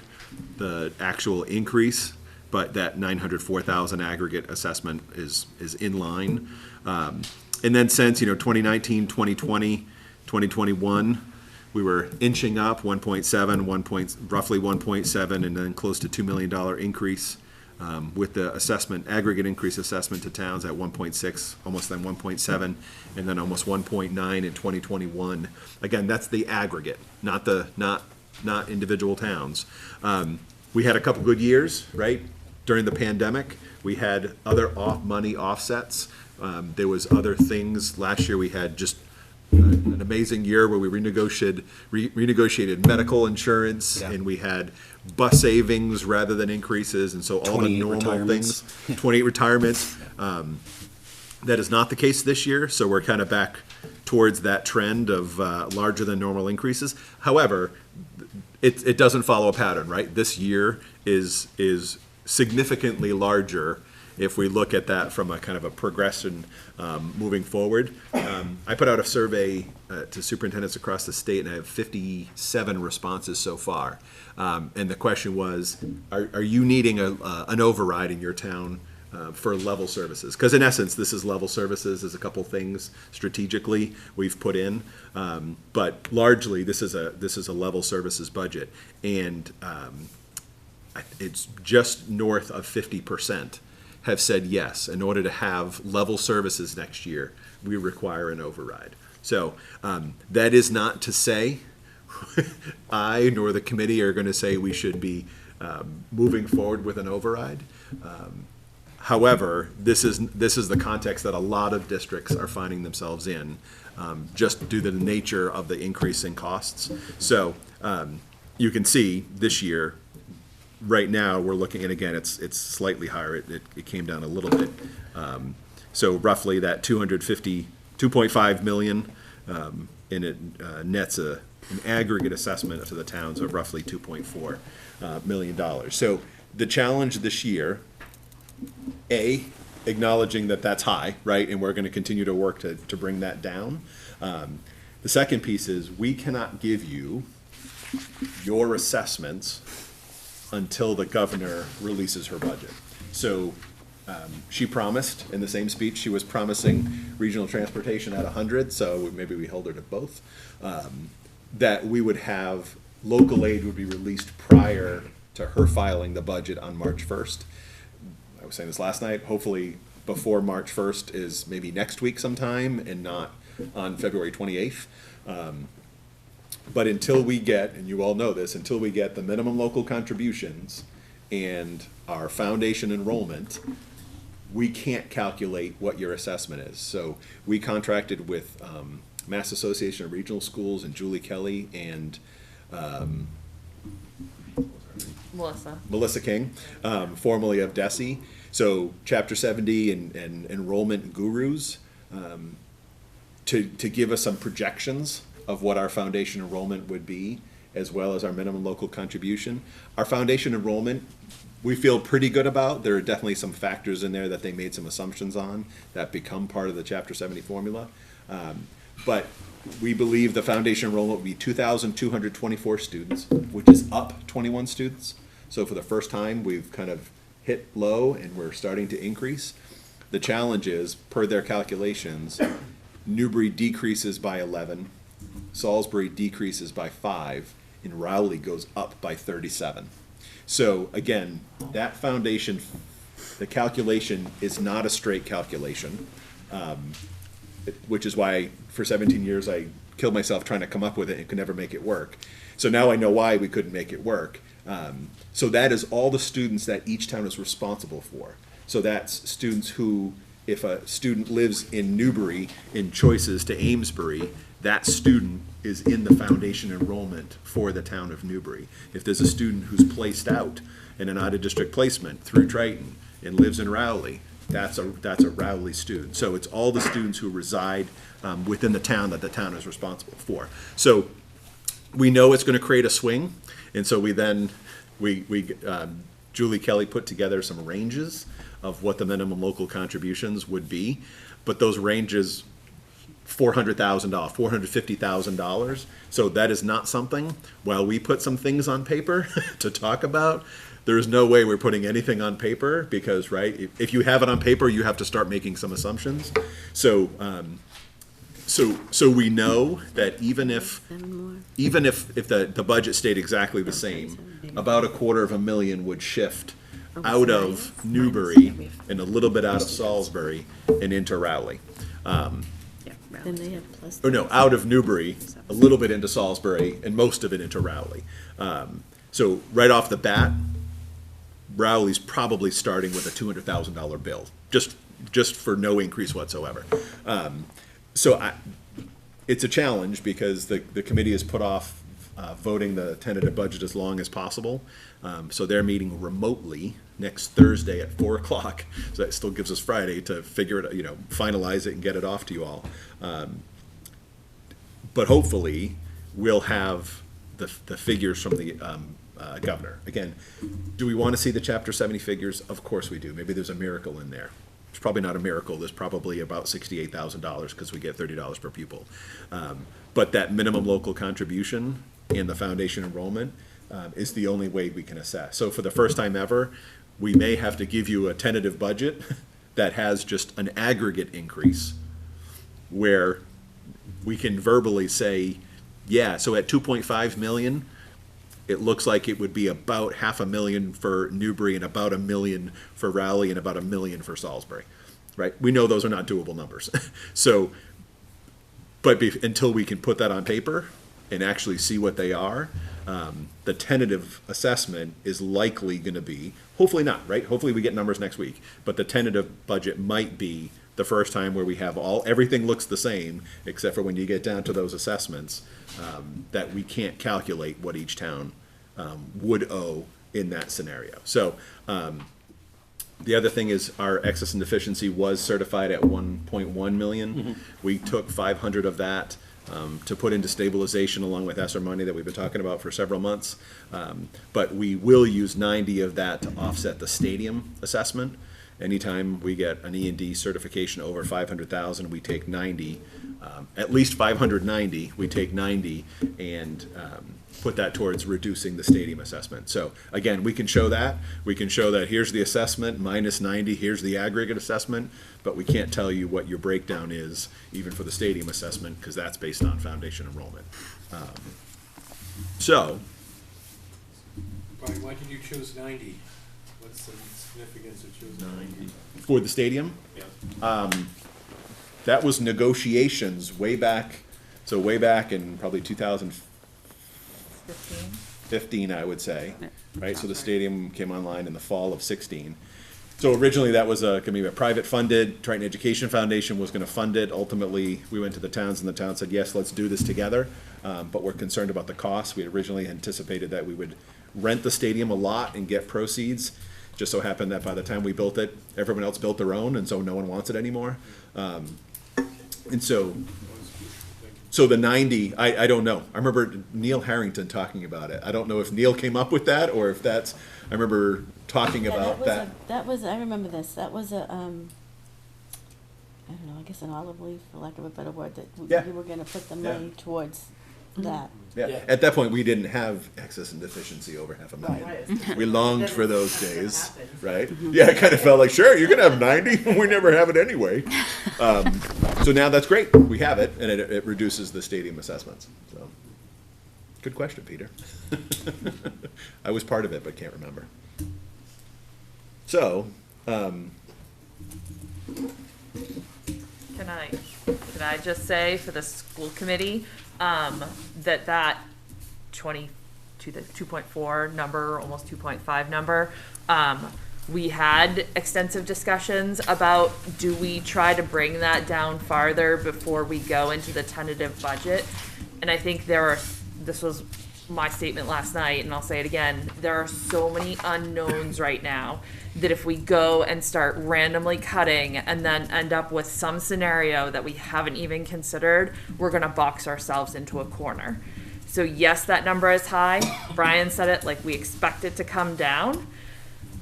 the actual increase, but that 904,000 aggregate assessment is in line. And then since, 2019, 2020, 2021, we were inching up 1.7, roughly 1.7, and then close to $2 million increase with the assessment, aggregate increase assessment to towns at 1.6, almost then 1.7, and then almost 1.9 in 2021. Again, that's the aggregate, not individual towns. We had a couple good years, right? During the pandemic, we had other money offsets. There was other things. Last year, we had just an amazing year where we renegotiated medical insurance, and we had bus savings rather than increases, and so all the 28 normal retirements. things. 28 retirements. That is not the case this year, so we're kind of back towards that trend of larger than normal increases. However, it doesn't follow a pattern, right? This year is significantly larger if we look at that from a kind of a progression moving forward. I put out a survey to superintendents across the state, and I have 57 responses so far. And the question was, are you needing an override in your town for level services? Because in essence, this is level services. There's a couple things strategically we've put in, but largely this is a level services budget, and it's just north of 50% have said yes. In order to have level services next year, we require an override. So that is not to say I nor the committee are going to say we should be moving forward with an override. However, this is the context that a lot of districts are finding themselves in, just due to the nature of the increasing costs. So you can see this year, right now, we're looking at, again, it's slightly higher. It came down a little bit. So roughly that 2.5 million, and it nets an aggregate assessment to the towns of roughly $2.4 million. So the challenge this year, acknowledging that that's high, right, and we're going to continue to work to bring that down. The second piece is we cannot give you your assessments until the governor releases her budget. So she promised, in the same speech, she was promising regional transportation at 100, so maybe we hold her to both, that we would have, local aid would be released prior to her filing the budget on March 1st. I was saying this last night, hopefully before March 1st is maybe next week sometime and not on February 28th. But until we get, and you all know this, until we get the minimum local contributions and our foundation enrollment, we can't calculate what your assessment is. So we contracted with Mass Association of Regional Schools and Julie Kelly and Melissa. King, formerly of DESI. So Chapter 70 and enrollment gurus, to give us some projections of what our foundation enrollment would be, as well as our minimum local contribution. Our foundation enrollment, we feel pretty good about. There are definitely some factors in there that they made some assumptions on that become part of the Chapter 70 formula. But we believe the foundation enrollment will be 2,224 students, which is up 21 students. So for the first time, we've kind of hit low and we're starting to increase. The challenge is, per their calculations, Newbury decreases by 11, Salisbury decreases by 5, and Rowley goes up by 37. So again, that foundation, the calculation is not a straight calculation, which is why for 17 years I killed myself trying to come up with it and could never make it work. So now I know why we couldn't make it work. So that is all the students that each town is responsible for. So that's students who, if a student lives in Newbury in choices to Amesbury, that student is in the foundation enrollment for the town of Newbury. If there's a student who's placed out in an out-of-district placement through Triton and lives in Rowley, that's a Rowley student. So it's all the students who reside within the town that the town is responsible for. So we know it's going to create a swing, and so Julie Kelly put together some ranges of what the minimum local contributions would be, but those ranges, $400,000, $450,000. So that is not something, while we put some things on paper to talk about, there's no way we're putting anything on paper because, right, if you have it on paper, you have to start making some assumptions. So we know that even if the budget stayed exactly the same, about $250,000 would shift out of Newbury and a little bit out of Salisbury and into Rowley. Then they have plus. Or no, out of Newbury, a little bit into Salisbury, and most of it into Rowley. So right off the bat, Rowley's probably starting with a $200,000 bill, just for no increase whatsoever. It's a challenge because the committee has put off voting the tentative budget as long as possible. So they're meeting remotely next Thursday at 4 o'clock. So that still gives us Friday to figure it, finalize it and get it off to you all. But hopefully we'll have the figures from the governor. Again, do we want to see the Chapter 70 figures? Of course we do. Maybe there's a miracle in there. It's probably not a miracle. There's probably about $68,000 because we get $30 per pupil. But that minimum local contribution and the foundation enrollment is the only way we can assess. So for the first time ever, we may have to give you a tentative budget that has just an aggregate increase where we can verbally say, yeah, so at 2.5 million, it looks like it would be about $500,000 for Newbury and about $1 million for Rowley and about $1 million for Salisbury, right? We know those are not doable numbers. So, but until we can put that on paper and actually see what they are, the tentative assessment is likely going to be, hopefully not, right? Hopefully we get numbers next week, but the tentative budget might be the first time where we have everything looks the same, except for when you get down to those assessments, that we can't calculate what each town would owe in that scenario. So the other thing is our excess and deficiency was certified at 1.1 million. Mm-hmm. We took 500 of that to put into stabilization along with ESSER money that we've been talking about for several months. But we will use 90 of that to offset the stadium assessment. Anytime we get an E&D certification over 500,000, we take 90, at least 590, we take 90 and put that towards reducing the stadium assessment. So again, we can show that. We can show that here's the assessment, minus 90, here's the aggregate assessment, but we can't tell you what your breakdown is, even for the stadium assessment, because that's based on foundation enrollment. Brian, why did you choose 90? What's the significance of choosing 90? For the stadium? Yeah. That was negotiations way back in probably 2015, I would say, right? So the stadium came online in the fall of 16. So originally that was gonna be a private funded, Triton Education Foundation was gonna fund it. Ultimately, we went to the towns and the town said, yes, let's do this together. But we're concerned about the cost. We originally anticipated that we would rent the stadium a lot and get proceeds. Just so happened that by the time we built it, everyone else built their own, and so no one wants it anymore. And so the 90, I don't know. I remember Neil Harrington talking about it. I don't know if Neil came up with that or if that's, I remember talking about that. That was, I remember this, that was a, I don't know, I guess an olive leaf, for lack of a better word, that Yeah. we were gonna put the Yeah. money towards that. Yeah, at that point, we didn't have excess and deficiency over $500,000. We longed for those days, right? Yeah, it kind of felt like, sure, you're gonna have 90, we never have it anyway. So now that's great, we have it, and it reduces the stadium assessments, so. Good question, Peter. I was part of it, but can't remember. So, Can I just say for the school committee, that 2.4 number, almost 2.5 number, we had extensive discussions about, do we try to bring that down farther before we go into the tentative budget? And I think this was my statement last night, and I'll say it again, there are so many unknowns right now that if we go and start randomly cutting and then end up with some scenario that we haven't even considered, we're gonna box ourselves into a corner. So yes, that number is high. Brian said it, like, we expect it to come down,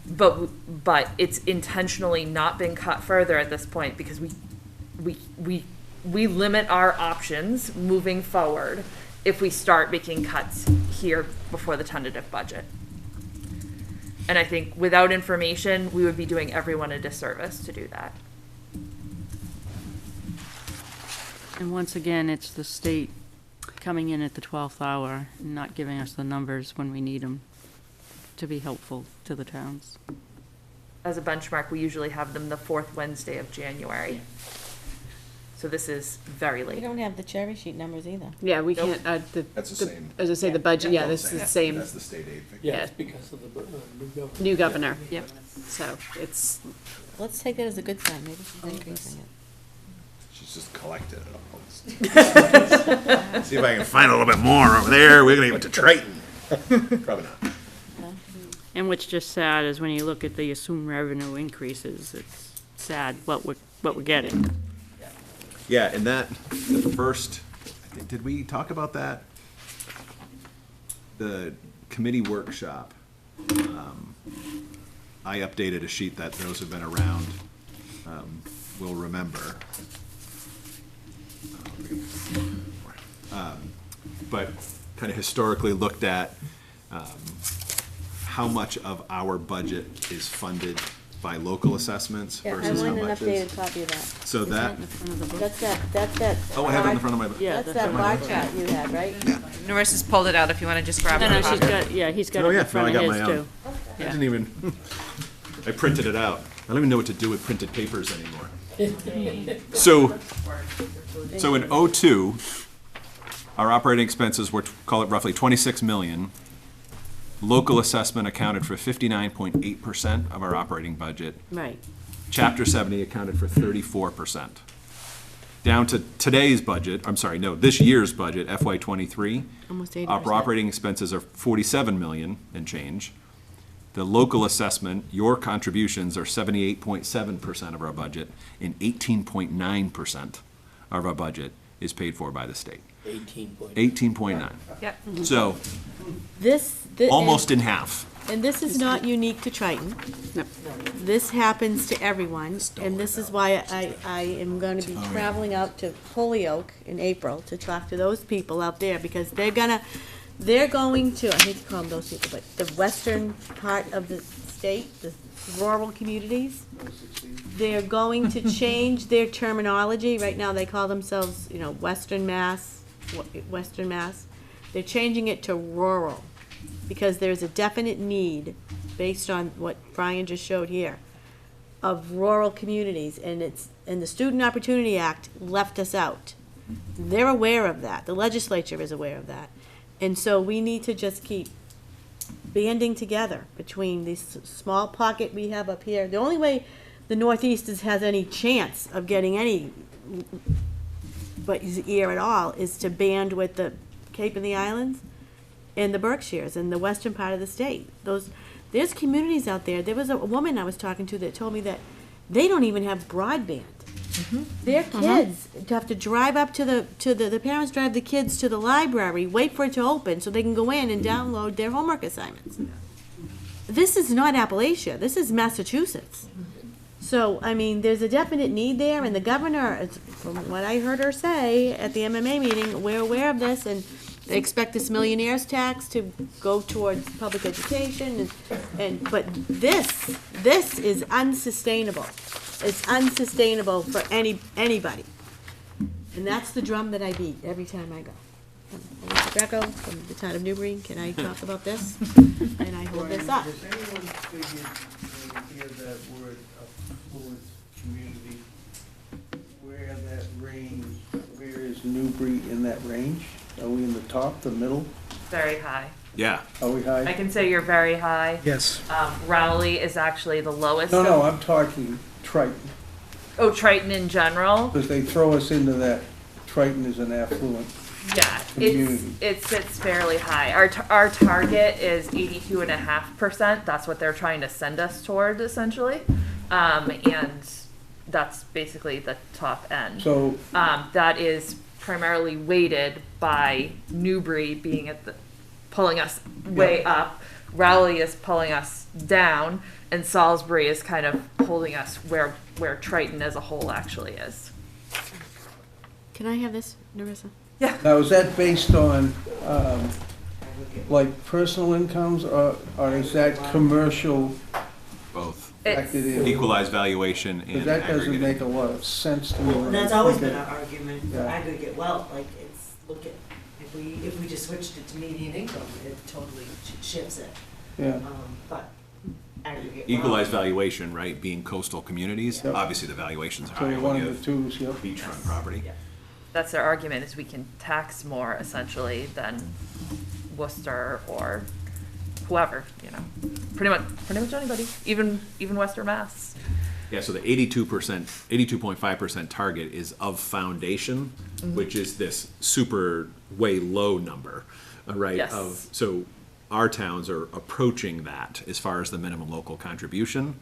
but it's intentionally not been cut further at this point because we limit our options moving forward if we start making cuts here before the tentative budget. And I think without information, we would be doing everyone a disservice to do that. And once again, it's the state coming in at the 12th hour and not giving us the numbers when we need them to be helpful to the towns. As a benchmark, we usually have them the fourth Wednesday of January. So this is very We late. don't have the cherry sheet numbers either. Yeah, we Nope. can't, That's the same. as I say, the budget, yeah, this is the same That's the state aid figure. Yeah, Yeah. it's because of the new government. new governor. Yep. So it's, Let's take that as a good sign, maybe she's increasing it. She's just collected it all. See if I can find a little bit more over there. We're gonna give it to Triton. Probably not. And what's just sad is when you look at the assumed revenue increases, it's sad what we're getting. Yeah, and that, the first, did we talk about that? The committee workshop. I updated a sheet that those who've been around will remember. But kind of historically looked at how much of our budget is funded by local assessments Yeah, I versus how want an much updated is. copy of that. So that, In the front of the book. That's that. oh, I have it in the front of my. Yeah, That's that bar chart you had, right? Norissa's pulled it out if you want to just grab No, a no, she's copy. got, yeah, he's got Oh, it in yeah, the front no, I of got his my too. own. I didn't even, I printed it out. I don't even know what to do with printed papers anymore. So in '02, our operating expenses were, call it roughly 26 million. Local assessment accounted for 59.8% of our operating budget. Right. Chapter 70 accounted for 34%. Down to today's budget, I'm sorry, no, this year's budget, FY '23. Almost 80%. Our operating expenses are 47 million and change. The local assessment, your contributions are 78.7% of our budget, and 18.9% of our budget is paid for by the state. 18.9. Yep. So This. almost in half. And this is not unique to Triton. This happens to everyone, and this is why I am going to be traveling out to Holyoke in April to talk to those people out there, because they're going to, I hate to call them those people, but the western part of the state, the rural communities, they're going to change their terminology. Right now, they call themselves, Western Mass. They're changing it to rural, because there's a definite need, based on what Brian just showed here, of rural communities, and the Student Opportunity Act left us out. They're aware of that. The legislature is aware of that. And so we need to just keep banding together between this small pocket we have up here. The only way the Northeast has any chance of getting any ear at all is to band with the Cape and the Islands and the Berkshires and the western part of the state. There's communities out there. There was a woman I was talking to that told me that they don't even have broadband. Their kids have to drive up to the parents drive the kids to the library, wait for it to open so they can go in and download their homework assignments. This is not Appalachia. This is Massachusetts. So, I mean, there's a definite need there, and the governor, from what I heard her say at the MMA meeting, we're aware of this, and they expect this millionaire's tax to go towards public education, but this is unsustainable. It's unsustainable for anybody. And that's the drum that I beat every time I go. Melissa Greco from the town of Newbury, can I talk about this? And I hold this up. Does anyone figure, hear that word, affluent community, where that range, where is Newbury in that range? Are we in the top, the middle? Very high. Yeah. Are we high? I can say you're very high. Yes. Rowley is actually the lowest. No, I'm talking Triton, Oh, Triton in general? because they throw us into that Triton is an affluent. Yeah, Community. it sits fairly high. Our target is 82.5%. That's what they're trying to send us toward, essentially. And that's basically the top end. So, That is primarily weighted by Newbury being pulling us way up. Rowley is pulling us down, and Salisbury is kind of holding us where Triton as a whole actually is. Can I have this, Narissa? now is that based on, like personal incomes, or is that commercial Both. factored in? Equalized valuation Because and that doesn't aggregate. make a lot of sense to me. when That's I always think been of- our argument for Yeah. aggregate wealth, like, it's, look at, if we just switched it to median income, it totally shifts it. Yeah, But aggregate wealth. Equalized valuation, right, being coastal communities, Yep. obviously the valuations are so higher one when you of the have twos, yep. beachfront property. Yeah. That's their argument, is we can tax more essentially than Worcester or whoever, pretty much anybody, even Western Mass. Yeah, so the 82.5% target is of foundation, which is this super way low number, right? Yes. So our towns are approaching that as far as the minimum local contribution.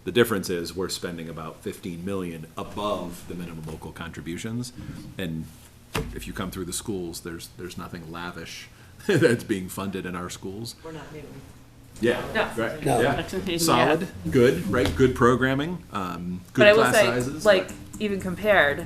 The difference is we're spending about 15 million above the minimum local contributions. And if you come through the schools, there's nothing lavish that's being funded in our schools. We're not new. Yeah, No. right, No. yeah. Solid, good, right, good programming, But good I will class say, sizes. like, even compared,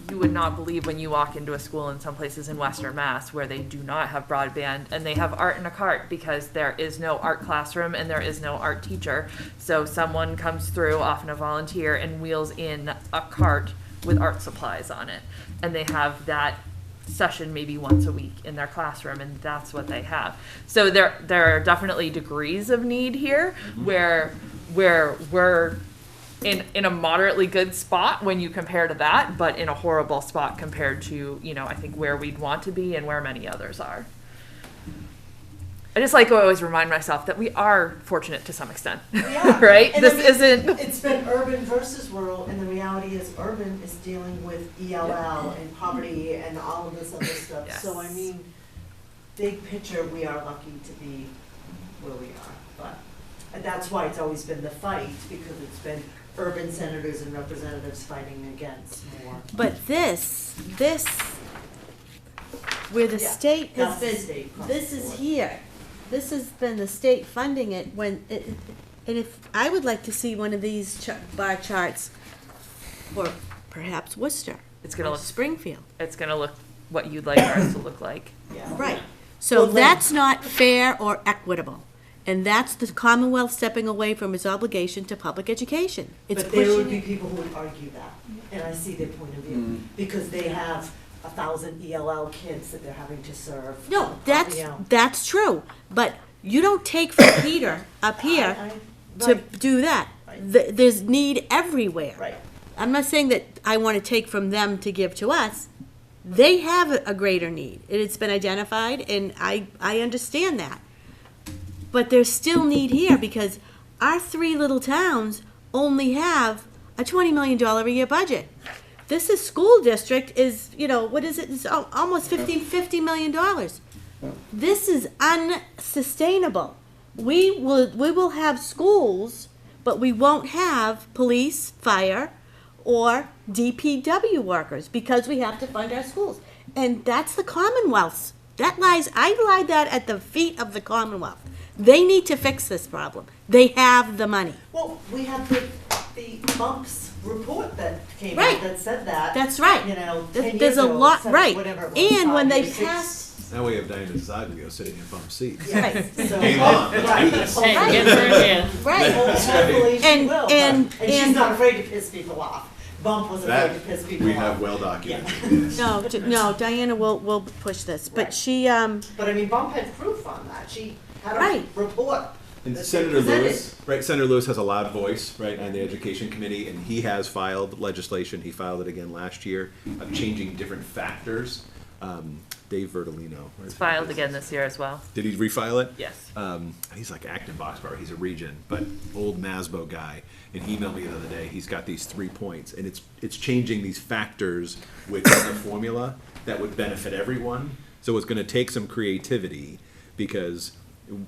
you would not believe when you walk into a school in some places in Western Mass where they do not have broadband and they have art in a cart because there is no art classroom and there is no art teacher. So someone comes through, often a volunteer, and wheels in a cart with art supplies on it. And they have that session maybe once a week in their classroom, and that's what they have. So there are definitely degrees of need here where we're in a moderately good spot when you compare to that, but in a horrible spot compared to, I think where we'd want to be and where many others are. I just like to always remind myself that we are fortunate to some extent, Yeah. right? And This I mean, isn't. It's been urban versus rural, and the reality is urban is dealing with ELL and poverty and all of this other stuff. Yes. So I mean, big picture, we are lucky to be where we are. But that's why it's always been the fight, because it's been urban senators and representatives fighting against more. But this, where the Yeah, state that's has the been, state across this the is board. here. This has been the state funding it when, and if, I would like to see one of these bar charts for perhaps Worcester. It's gonna or look- Springfield. It's gonna look what you'd like ours to look like. Yeah. Right. So Well, that's not fair or equitable. And that's the Commonwealth stepping away from its obligation to public education. It's But there would pushing be it. people who would argue that, and I see their point of view, because they have 1,000 ELL kids that they're having to serve. No, you know. that's true. But you don't take from Peter up here to Right, do that. Right. There's need everywhere. right. I'm not saying that I want to take from them to give to us. They have a greater need. It's been identified, and I understand that. but there's still need here because our three little towns only have a $20 million a year budget. This is school district is, what is it? It's almost $50 million. This is unsustainable. We will have schools, but we won't have police, fire, or DPW workers because we have to fund our schools. And that's the Commonwealth's. I lie that at the feet of the Commonwealth. They need to fix this problem. They have the money. Well, we have the bumps report that came Right. out that said that. That's right. 10 There's years a ago, lot, 7, right. whatever it was, And when 5 they years, 6. passed, Now we have Diana Zaglia sitting in bump seats. Right. So, Game on, let's right. do this. Hey, Hopefully- get her in. right. Hopefully she And- will, and- but- and she's and- not afraid to piss people off. Bump was afraid to piss That, people we off. have well documented, yes. no, Diana will push this, but Right. she, But I mean, Bump had proof on that. She had Right. a report. And that they Senator presented. Lewis, right, Senator Lewis has a loud voice, right, on the Education Committee, and he has filed legislation, he filed it again last year, of changing different factors. Dave Vertolino. It's filed again this year as well. Did he refile it? Yes. He's like Acton Boxbar, he's a regent, but old Masbo guy, and he emailed me the other day, he's got these 3 points, and it's changing these factors within the formula that would benefit everyone, so it's gonna take some creativity, because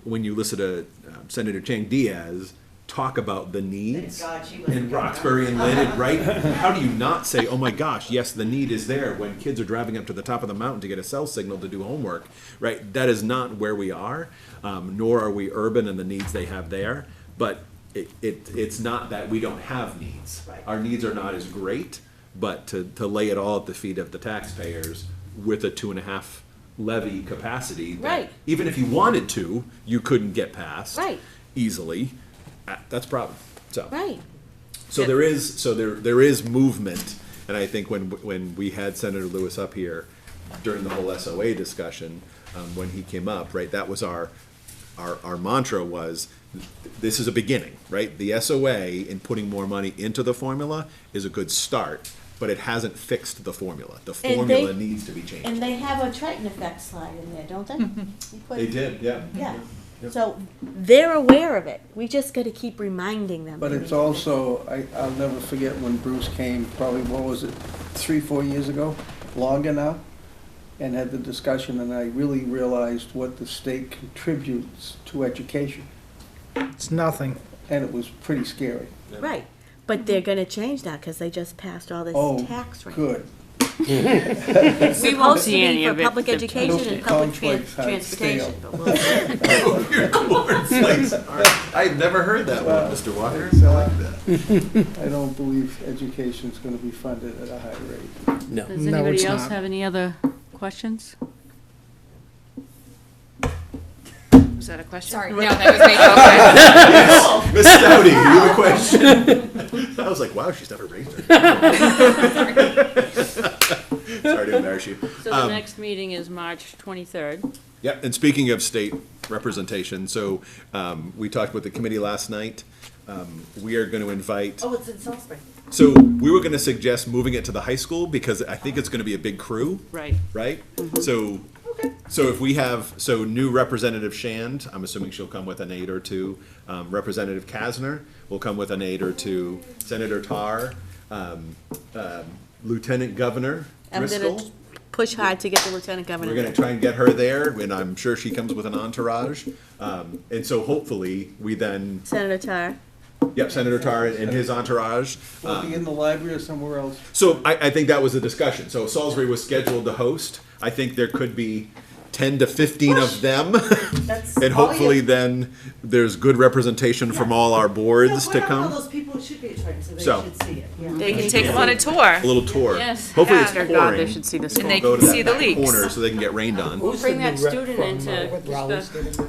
when you listen to Senator Chang Diaz talk about the needs Thank God she wasn't in there. Roxbury and Lynn, right? How do you not say, oh my gosh, yes, the need is there when kids are driving up to the top of the mountain to get a cell signal to do homework, right? That is not where we are, nor are we urban and the needs they have there. But it's not that we don't have needs. Right. Our needs are not as great, but to lay it all at the feet of the taxpayers with a 2.5 levy capacity. that Right. Even if you wanted to, you couldn't get past. Right. Easily. That's a problem, so. right. So there is movement, and I think when we had Senator Lewis up here during the whole SOA discussion, when he came up, right, that was our mantra was, this is a beginning, right? The SOA in putting more money into the formula is a good start, but it hasn't fixed the formula. The formula needs to be changed. And they have a Triton effect slide in there, don't they? You put- They did, yeah. Yeah. Yep. So they're aware of it. We just gotta keep reminding them. But it's also, I'll never forget when Bruce came, probably, what was it, 3-4 years ago, longer now, and had the discussion, and I really realized what the state contributes to education, It's nothing. and it was pretty scary. Right, but they're gonna change that, cause they just passed all this Oh, tax rate. good. It's We won't supposed to see any be for of it. public education and public Cornflakes had transportation, stale. but we'll. Your cornflakes are- I've never heard that one, Mr. Walker. I like that. I don't believe education's gonna be funded at a high rate. No. Does No, anybody it's else not. have any other questions? Was that a question? Sorry. No, that was me. Okay. Miss Stouty, you have a question? I was like, wow, she's never raised her. Sorry to embarrass you. So the next meeting is March 23rd. Yeah, and speaking of state representation, so we talked with the committee last night. We are going to invite, Oh, it's in Salisbury. so we were going to suggest moving it to the high school because I think it's going to be a big crew, Right. right? So if we have, new Representative Shand, I'm assuming she'll come with an 8 or 2. Representative Kasner will come with an 8 or 2. Senator Tarr, Lieutenant Governor I'm gonna Driscoll. push hard to get the lieutenant governor. We're gonna try and get her there, and I'm sure she comes with an entourage. And so hopefully, we then, Senator Tarr. yep, Senator Tarr and his entourage. Will it be in the library or somewhere else? So I think that was the discussion. So Salisbury was scheduled to host. I think there could be 10 to 15 of them. That's And all hopefully you- then, there's good representation from all our boards to Whatever come. those people should be at Triton, so they So. should see it. Yeah. They can take them on a tour, A little tour. Yes. Hopefully Yeah. it's Dear pouring. They should see the and school. they Go can to see that the leaks. corner so they can get rained on. Bring that student into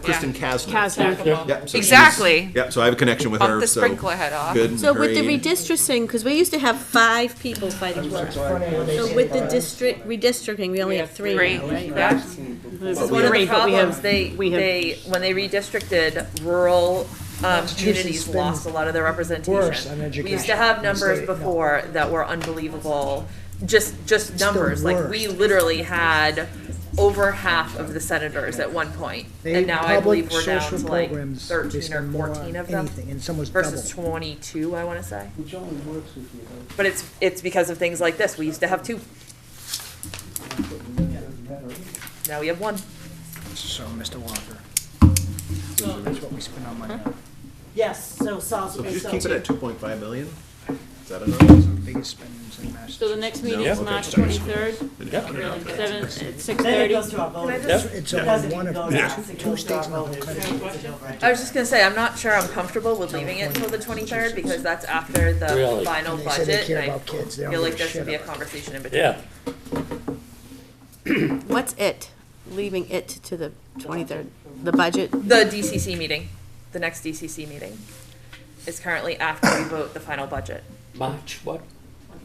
Kristen Kasner. Casner. Yep, so Exactly. she's- Yep, so I have a connection with her, Bump the so. sprinkler head off. Good. and So her with the aide. redistricting, because we used to have 5 people fighting for it. So with the district redistricting, we only have 3 Three. now, right? Yeah. This is one of the problems, when they redistricted, rural communities been lost a lot of their worse representation. on We used education to have in the numbers state. before that were unbelievable, just numbers, like we worse. literally had over half of the senators at one point. They And now I believe we're down public to like social programs, they 13 or spend more on 14 of them. anything, and some was double. Versus 22, I wanna say. Which only works if you have, But it's because of things like this. We used to have 2. doesn't matter. Now we have 1. So, Mr. Walker. That's what we spend on money on. Yes, so So Salisbury, just so keep it at 2.5 million? Is that enough? Biggest spendings in Massachusetts. So the next meeting Yeah. is Okay. March 23rd, at 6:30. then it goes to our voters. It's It only doesn't one even of go to two us, it goes to states our in the whole voters. country. It's a no-brainer. I was just gonna say, I'm not sure I'm comfortable with leaving it until the 23rd because that's after the Really? final They say they budget. care And I about kids, they don't feel like give a there should shit be a about it. conversation in between. Yeah. What's it? Leaving it to the 23rd? The budget? The DCC meeting, the next DCC meeting, is currently after we vote the final budget. March, what?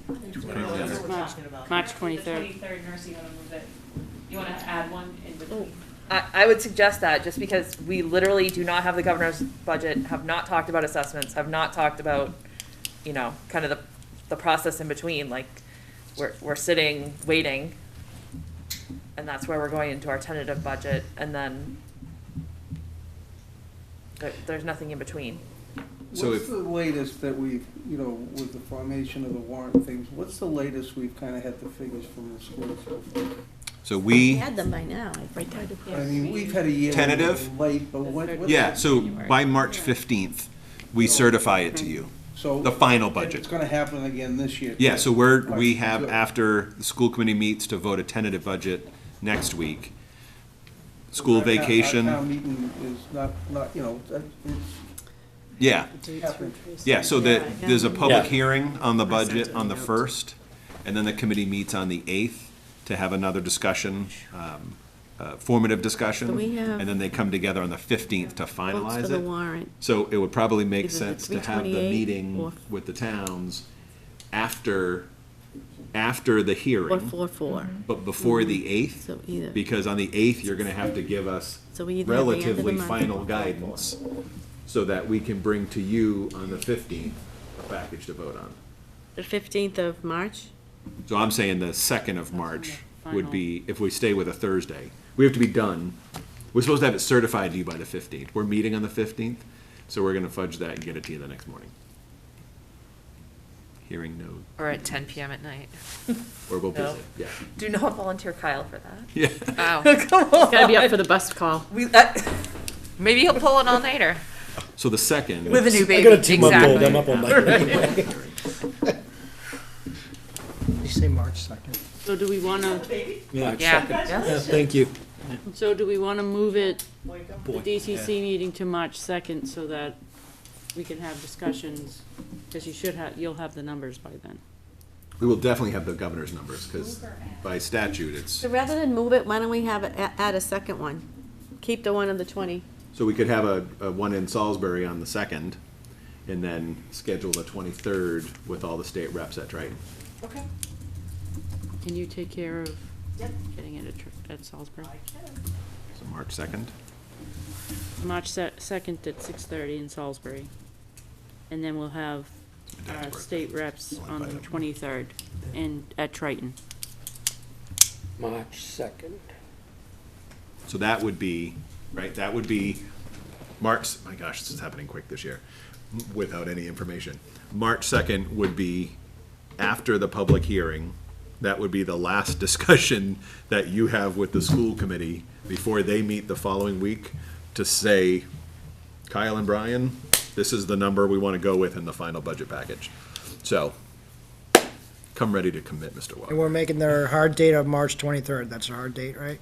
That's what we're talking about. March The 23rd. 23rd, nurse, you wanna move it, you wanna add one in between? I would suggest that, just because we literally do not have the governor's budget, have not talked about assessments, have not talked about, you know, kind of the process in between, like, we're sitting, waiting, and that's where we're going into our tentative budget, and then there's nothing in between. So What's if- the latest that we've, you know, with the formation of the warrant things, what's the latest we've kind of had the figures from the schools so far? So We we, had them by now, I tried to. I mean, we've had a year. Tentative? Late, but what? yeah, so by March 15th, we certify it to you, So. the final It's budget. gonna happen again this year. Yeah, so we Right, have, good. after the school committee meets to vote a tentative budget next week, school Our town- vacation, Our town meeting is not, you know, it's yeah. happening. Yeah, so there's a public Yeah. hearing on the budget on the 1st, and then the committee meets on the 8th to have another discussion, formative discussion. So we have- And then they come together on the 15th to Votes for finalize the it. warrant. So it would probably make Either the sense to have the 328 meeting or- with the towns after the Or hearing, 4-4. but before the 8th. So either. Because on the 8th, you're gonna have to give us So we either have the end of the relatively month or final 4-4. guidance, so that we can bring to you on the 15th a package to vote on. The 15th of March? So I'm saying the 2nd of March would Final. be, if we stay with a Thursday. We have to be done, we're supposed to have it certified to you by the 15th. We're meeting on the 15th, so we're gonna fudge that and get it to you the next morning. Hearing no, Or at 10 PM at night. or we'll No. visit, yeah. Do not volunteer Kyle for that. Yeah, Oh, Come on. Gotta be up for the bus call. We, maybe he'll pull an all-nighter. so the 2nd. with a new baby. I got a 2-month-old, Exactly. I'm up all night. You say March 2nd. So do we wanna, Yeah, Yeah. yeah, thank you. so do we wanna move it, the Boy, DCC meeting to March 2nd so that we can have discussions? Because you'll have the numbers by then. We will definitely have the governor's numbers, because by statute, it's, So rather than move it, why don't we have it, add a second one? Keep the one on the 20. so we could have a one in Salisbury on the 2nd, and then schedule the 23rd with all the state reps at Triton. Okay. Can you take care of Yep. getting it at Salisbury? So March 2nd. March 2nd at 6:30 in Salisbury. And then we'll have My dad's birthday. state reps Only on by the the- 23rd at Triton. March 2nd. So that would be, right, that would be March, my gosh, this is happening quick this year, without any information. March 2nd would be after the public hearing. That would be the last discussion that you have with the school committee before they meet the following week to say, Kyle and Brian, this is the number we want to go with in the final budget package. So, come ready to commit, Mr. And Walker. we're making their hard date of March 23rd. That's our hard date, right?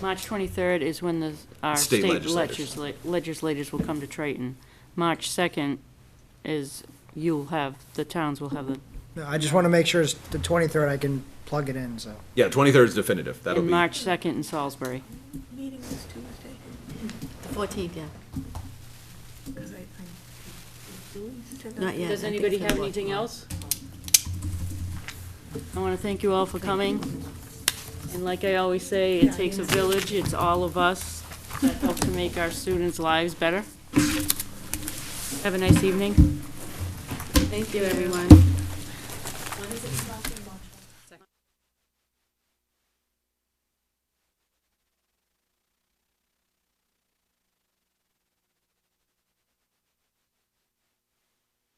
March 23rd is when our State state legislators. legislators will come to Triton. March 2nd is, the towns will have the, No, I just want to make sure it's the 23rd, I can plug it in, so. Yeah, 23rd is definitive, that'll and be. March 2nd in Salisbury. Meeting this Tuesday. The 14th, yeah. Not yet. Does I think anybody it's have gonna work anything tomorrow. else? I want to thank you all for coming. And like I always say, it takes a village, it's all of us that help to make our students' lives better. Have a nice evening. Thank you, everyone.